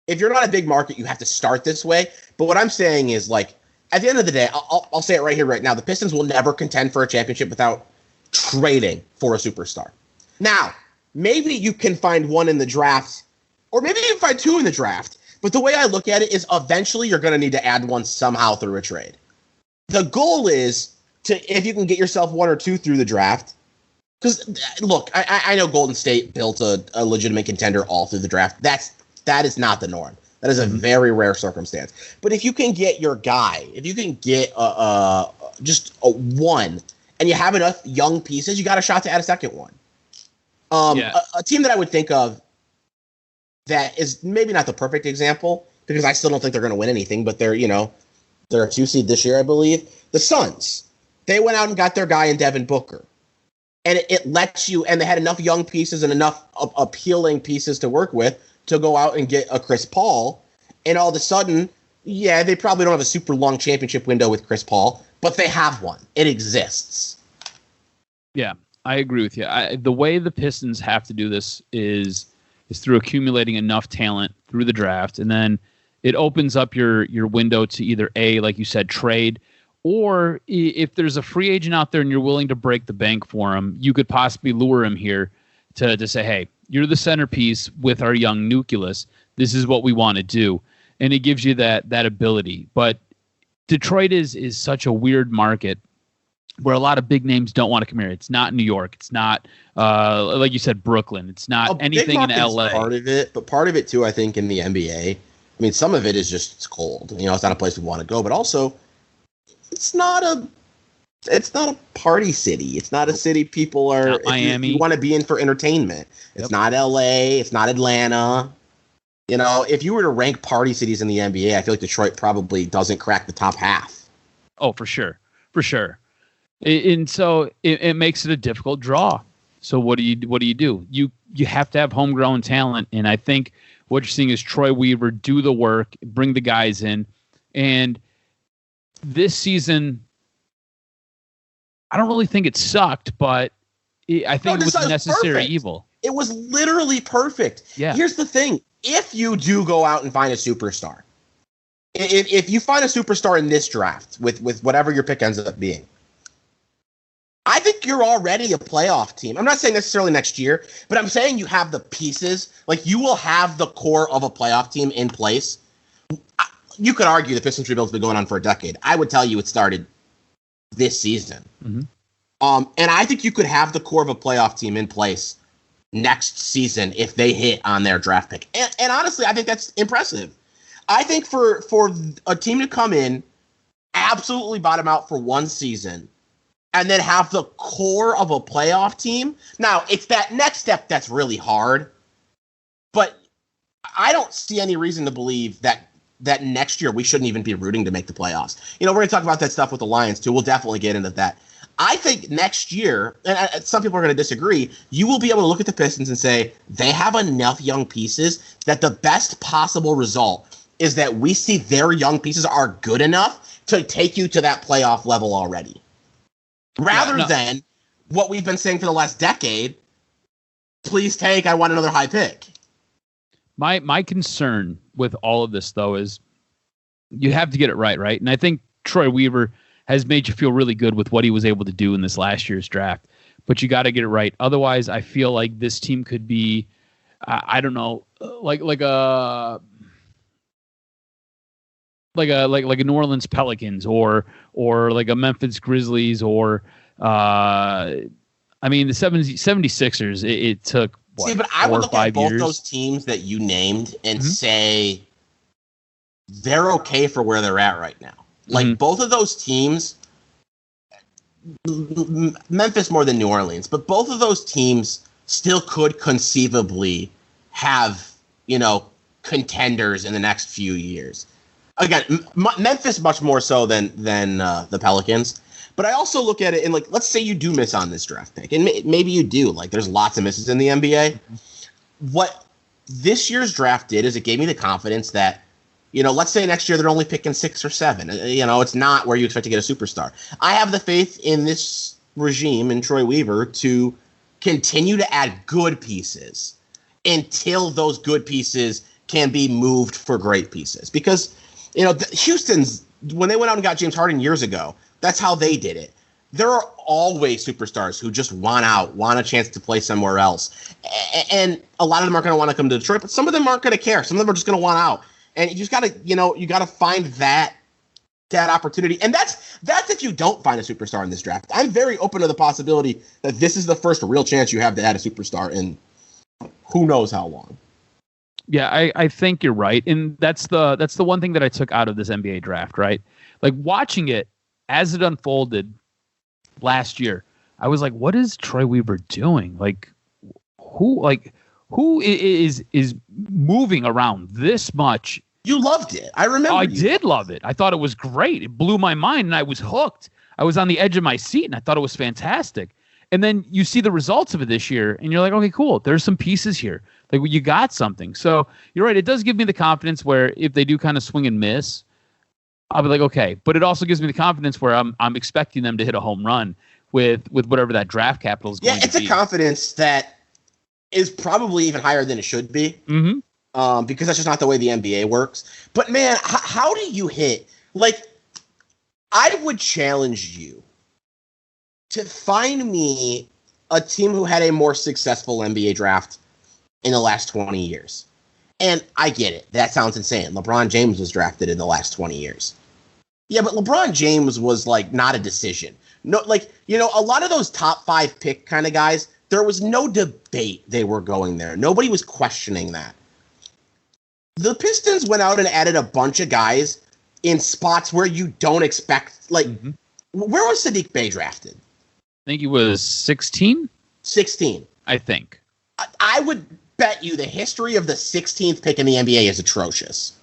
if you're not a big market, you have to start this way. But what I'm saying is, like, at the end of the day, I'll say it right here, right now, the Pistons will never contend for a championship without trading for a superstar. Now, maybe you can find one in the draft, or maybe you can find two in the draft. But the way I look at it is eventually you're going to need to add one somehow through a trade. The goal is if you can get yourself one or two through the draft. Because, look, I know Golden State built a legitimate contender all through the draft. That is not the norm. That is a very rare circumstance. But if you can get your guy, if you can get just a one, and you have enough young pieces, you got a shot to add a second one. A team that I would think of that is maybe not the perfect example, because I still don't think they're going to win anything, but they're a 2 seed this year, I believe. The Suns. They went out and got their guy in Devin Booker. And it lets you, and they had enough young pieces and enough appealing pieces to work with to go out and get a Chris Paul. And all of a sudden, yeah, they probably don't have a super long championship window with Chris Paul, but they have one. It exists. Yeah, I agree with you. The way the Pistons have to do this is through accumulating enough talent through the draft, and then it opens up your window to either A, like you said, trade, or if there's a free agent out there and you're willing to break the bank for him, you could possibly lure him here to say, hey, you're the centerpiece with our young nucleus. This is what we want to do. And it gives you that ability. But Detroit is such a weird market where a lot of big names don't want to come here. It's not New York. It's not, like you said, Brooklyn. It's not anything in LA. Part of it, but part of it too, I think, in the NBA. I mean, some of it is just it's cold. You know, it's not a place we want to go. But also, it's not a party city. It's not a city people are. Miami. You want to be in for entertainment. It's not LA. It's not Atlanta. You know, if you were to rank party cities in the NBA, I feel like Detroit probably doesn't crack the top half. Oh, for sure. And so it makes it a difficult draw. So what do you do? You have to have homegrown talent, and I think what you're seeing is Troy Weaver do the work, bring the guys in, and this season, I don't really think it sucked, but I think it was a necessary evil. It was literally perfect. Yeah. Here's the thing: if you do go out and find a superstar, if you find a superstar in this draft with whatever your pick ends up being, I think you're already a playoff team. I'm not saying necessarily next year, but I'm saying you have the pieces. Like, you will have the core of a playoff team in place. You could argue the Pistons rebuild's been going on for a decade. I would tell you it started this season. Mm-hmm. And I think you could have the core of a playoff team in place next season if they hit on their draft pick. And honestly, I think that's impressive. I think for a team to come in, absolutely bottom out for one season, and then have the core of a playoff team. Now, it's that next step that's really hard, but I don't see any reason to believe that next year we shouldn't even be rooting to make the playoffs. You know, we're going to talk about that stuff with the Lions, too. We'll definitely get into that. I think next year, and some people are going to disagree, you will be able to look at the Pistons and say they have enough young pieces that the best possible result is that we see their young pieces are good enough to take you to that playoff level already. Rather than what we've been saying for the last decade, please take, I want another high pick. My concern with all of this, though, is you have to get it right? And I think Troy Weaver has made you feel really good with what he was able to do in this last year's draft. But you got to get it right. Otherwise, I feel like this team could be, I don't know, like a New Orleans Pelicans or like a Memphis Grizzlies or the 76ers. It took what, see, but I would look at both years? Those teams that you named and say they're okay for where they're at right now. Like both of those teams, Memphis more than New Orleans, but both of those teams still could conceivably have, contenders in the next few years. Again, Memphis much more so than the Pelicans. But I also look at it and, like, let's say you do miss on this draft pick, and maybe you do. Like, there's lots of misses in the NBA. What this year's draft did is it gave me the confidence that, let's say next year they're only picking 6 or 7. It's not where you expect to get a superstar. I have the faith in this regime and Troy Weaver to continue to add good pieces until those good pieces can be moved for great pieces. Because, Houston's, when they went out and got James Harden years ago, that's how they did it. There are always superstars who just want a chance to play somewhere else. And a lot of them aren't going to want to come to Detroit, but some of them aren't going to care. Some of them are just going to want out. And you just got to, you got to find that opportunity. And that's if you don't find a superstar in this draft. I'm very open to the possibility that this is the first real chance you have to add a superstar in who knows how long. Yeah, I think you're right. And that's the one thing that I took out of this NBA draft, right? Like, watching it as it unfolded last year, I was like, what is Troy Weaver doing? Like, who is moving around this much? You loved it. I remember. I did love it. I thought it was great. It blew my mind, and I was hooked. I was on the edge of my seat, and I thought it was fantastic. And then you see the results of it this year, and you're like, okay, cool. There's some pieces here. Like, you got something. So you're right. It does give me the confidence where if they do kind of swing and miss, I'll be like, okay. But it also gives me the confidence where I'm expecting them to hit a home run with whatever that draft capital is going to be. Yeah, it's a confidence that is probably even higher than it should be. Mm-hmm. Because that's just not the way the NBA works. But, man, how do you hit? Like, I would challenge you to find me a team who had a more successful NBA draft in the last 20 years. And I get it. That sounds insane. LeBron James was drafted in the last 20 years. Yeah, but LeBron James was, like, not a decision. No, like, a lot of those top 5 pick kind of guys, there was no debate they were going there. Nobody was questioning that. The Pistons went out and added a bunch of guys in spots where you don't expect, like, where was Saddiq Bey drafted? I think he was 16? 16. I think. I would bet you the history of the 16th pick in the NBA is atrocious.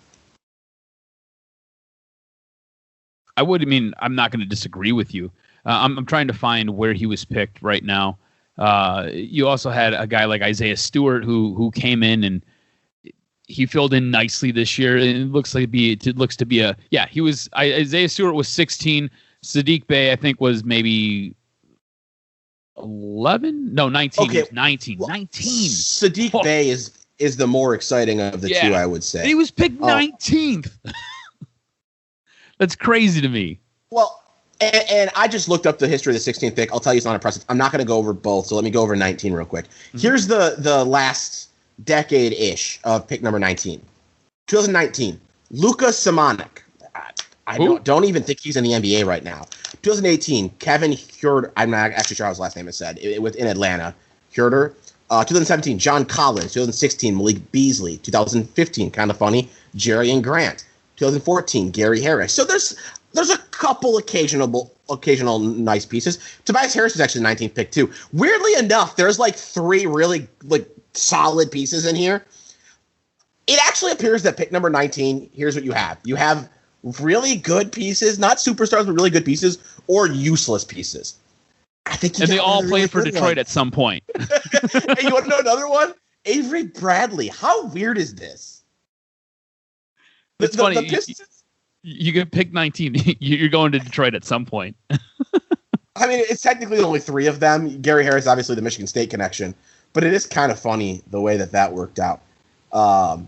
I'm not going to disagree with you. I'm trying to find where he was picked right now. You also had a guy like Isaiah Stewart who came in and he filled in nicely this year. And it looks to be Isaiah Stewart was 16. Saddiq Bey, I think, was maybe 11? No, 19. Okay. He was 19. Well, 19. Saddiq Bey is the more exciting of the two, I would say. He was picked 19th. That's crazy to me. Well, and I just looked up the history of the 16th pick. I'll tell you it's not impressive. I'm not going to go over both, so let me go over 19 real quick. Mm-hmm. Here's the last decade-ish of pick number 19. 2019, Luka Šimanić. I don't even think he's in the NBA right now. 2018, Kevin Huerter. I'm not actually sure how his last name is said. In Atlanta, Huerter. 2017, John Collins. 2016, Malik Beasley. 2015, kind of funny, Jerry Grant. 2014, Gary Harris. So there's a couple occasional nice pieces. Tobias Harris is actually the 19th pick too. Weirdly enough, there's like 3 really like solid pieces in here. It actually appears that pick number 19, here's what you have. You have really good pieces, not superstars, but really good pieces, or useless pieces. I think they all played for Detroit at some point. Hey, you want to know another one? Avery Bradley. How weird is this? It's funny. The Pistons, you can pick 19. You're going to Detroit at some point. I mean, it's technically only 3 of them. Gary Harris, obviously the Michigan State connection, but it is kind of funny the way that worked out. I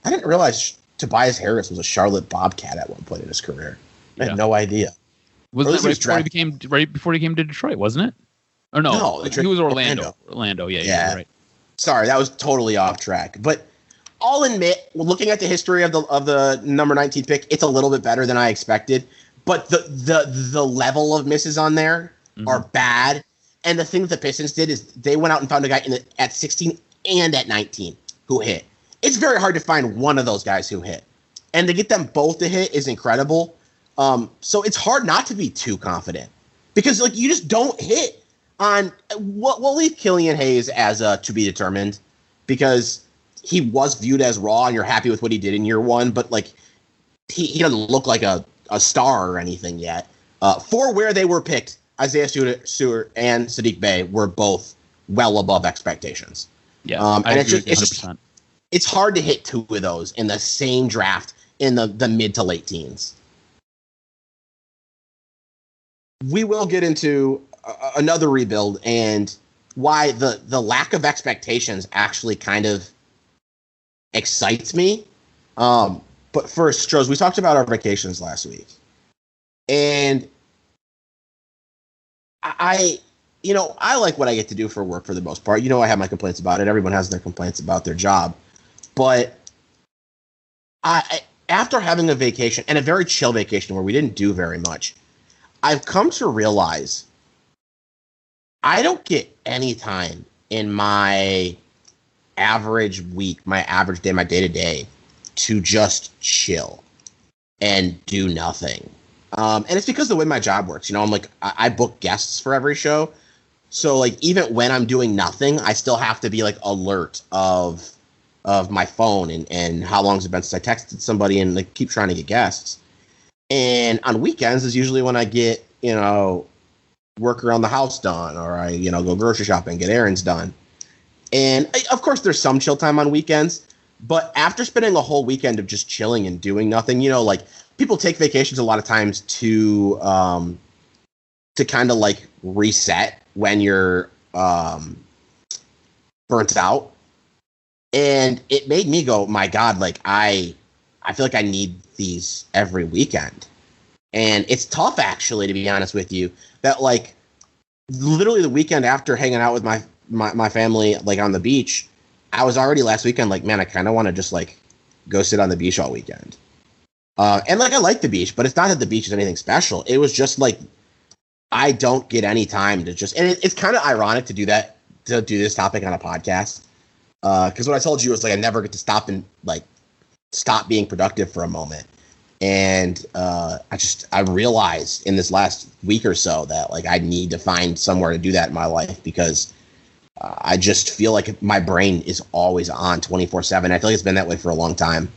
didn't realize Tobias Harris was a Charlotte Bobcat at one point in his career. I had no idea. Wasn't that right before he came to Detroit, wasn't it? Or no, he was Orlando. Orlando, yeah. Right. Sorry, that was totally off track. But I'll admit, looking at the history of the number 19 pick, it's a little bit better than I expected. But the level of misses on there are bad. And the thing that the Pistons did is they went out and found a guy at 16 and at 19 who hit. It's very hard to find one of those guys who hit. And to get them both to hit is incredible. So it's hard not to be too confident. Because like you just don't hit on we'll leave Killian Hayes as to be determined, because he was viewed as raw and you're happy with what he did in year one, but like he doesn't look like a star or anything yet. For where they were picked, Isaiah Stewart and Sadiq Bey were both well above expectations. Yeah, and it's hard to hit two of those in the same draft in the mid to late teens. We will get into another rebuild and why the lack of expectations actually kind of excites me. But first, Stroz, we talked about our vacations last week. And I like what I get to do for work for the most part. I have my complaints about it. Everyone has their complaints about their job. But after having a vacation, and a very chill vacation where we didn't do very much, I've come to realize I don't get any time in my average week, my average day, my day-to-day to just chill and do nothing. And it's because of the way my job works. I'm like, I book guests for every show. So like, even when I'm doing nothing, I still have to be like alert of my phone and how long has it been since I texted somebody and like keep trying to get guests. And on weekends is usually when I get, work around the house done, or I, go grocery shopping, get errands done. And of course there's some chill time on weekends, but after spending a whole weekend of just chilling and doing nothing, like people take vacations a lot of times to kind of like reset when you're burnt out. And it made me go, my God, like I feel like I need these every weekend. And it's tough, actually, to be honest with you, that like literally the weekend after hanging out with my family, like on the beach, I was already last weekend like, man, I kind of want to just like go sit on the beach all weekend. And like I like the beach, but it's not that the beach is anything special. It was just like I don't get any time to just, and it's kind of ironic to do that, to do this topic on a podcast. Because what I told you was like I never get to stop and like stop being productive for a moment. And I realized in this last week or so that like I need to find somewhere to do that in my life, because I just feel like my brain is always on 24/7. I feel like it's been that way for a long time.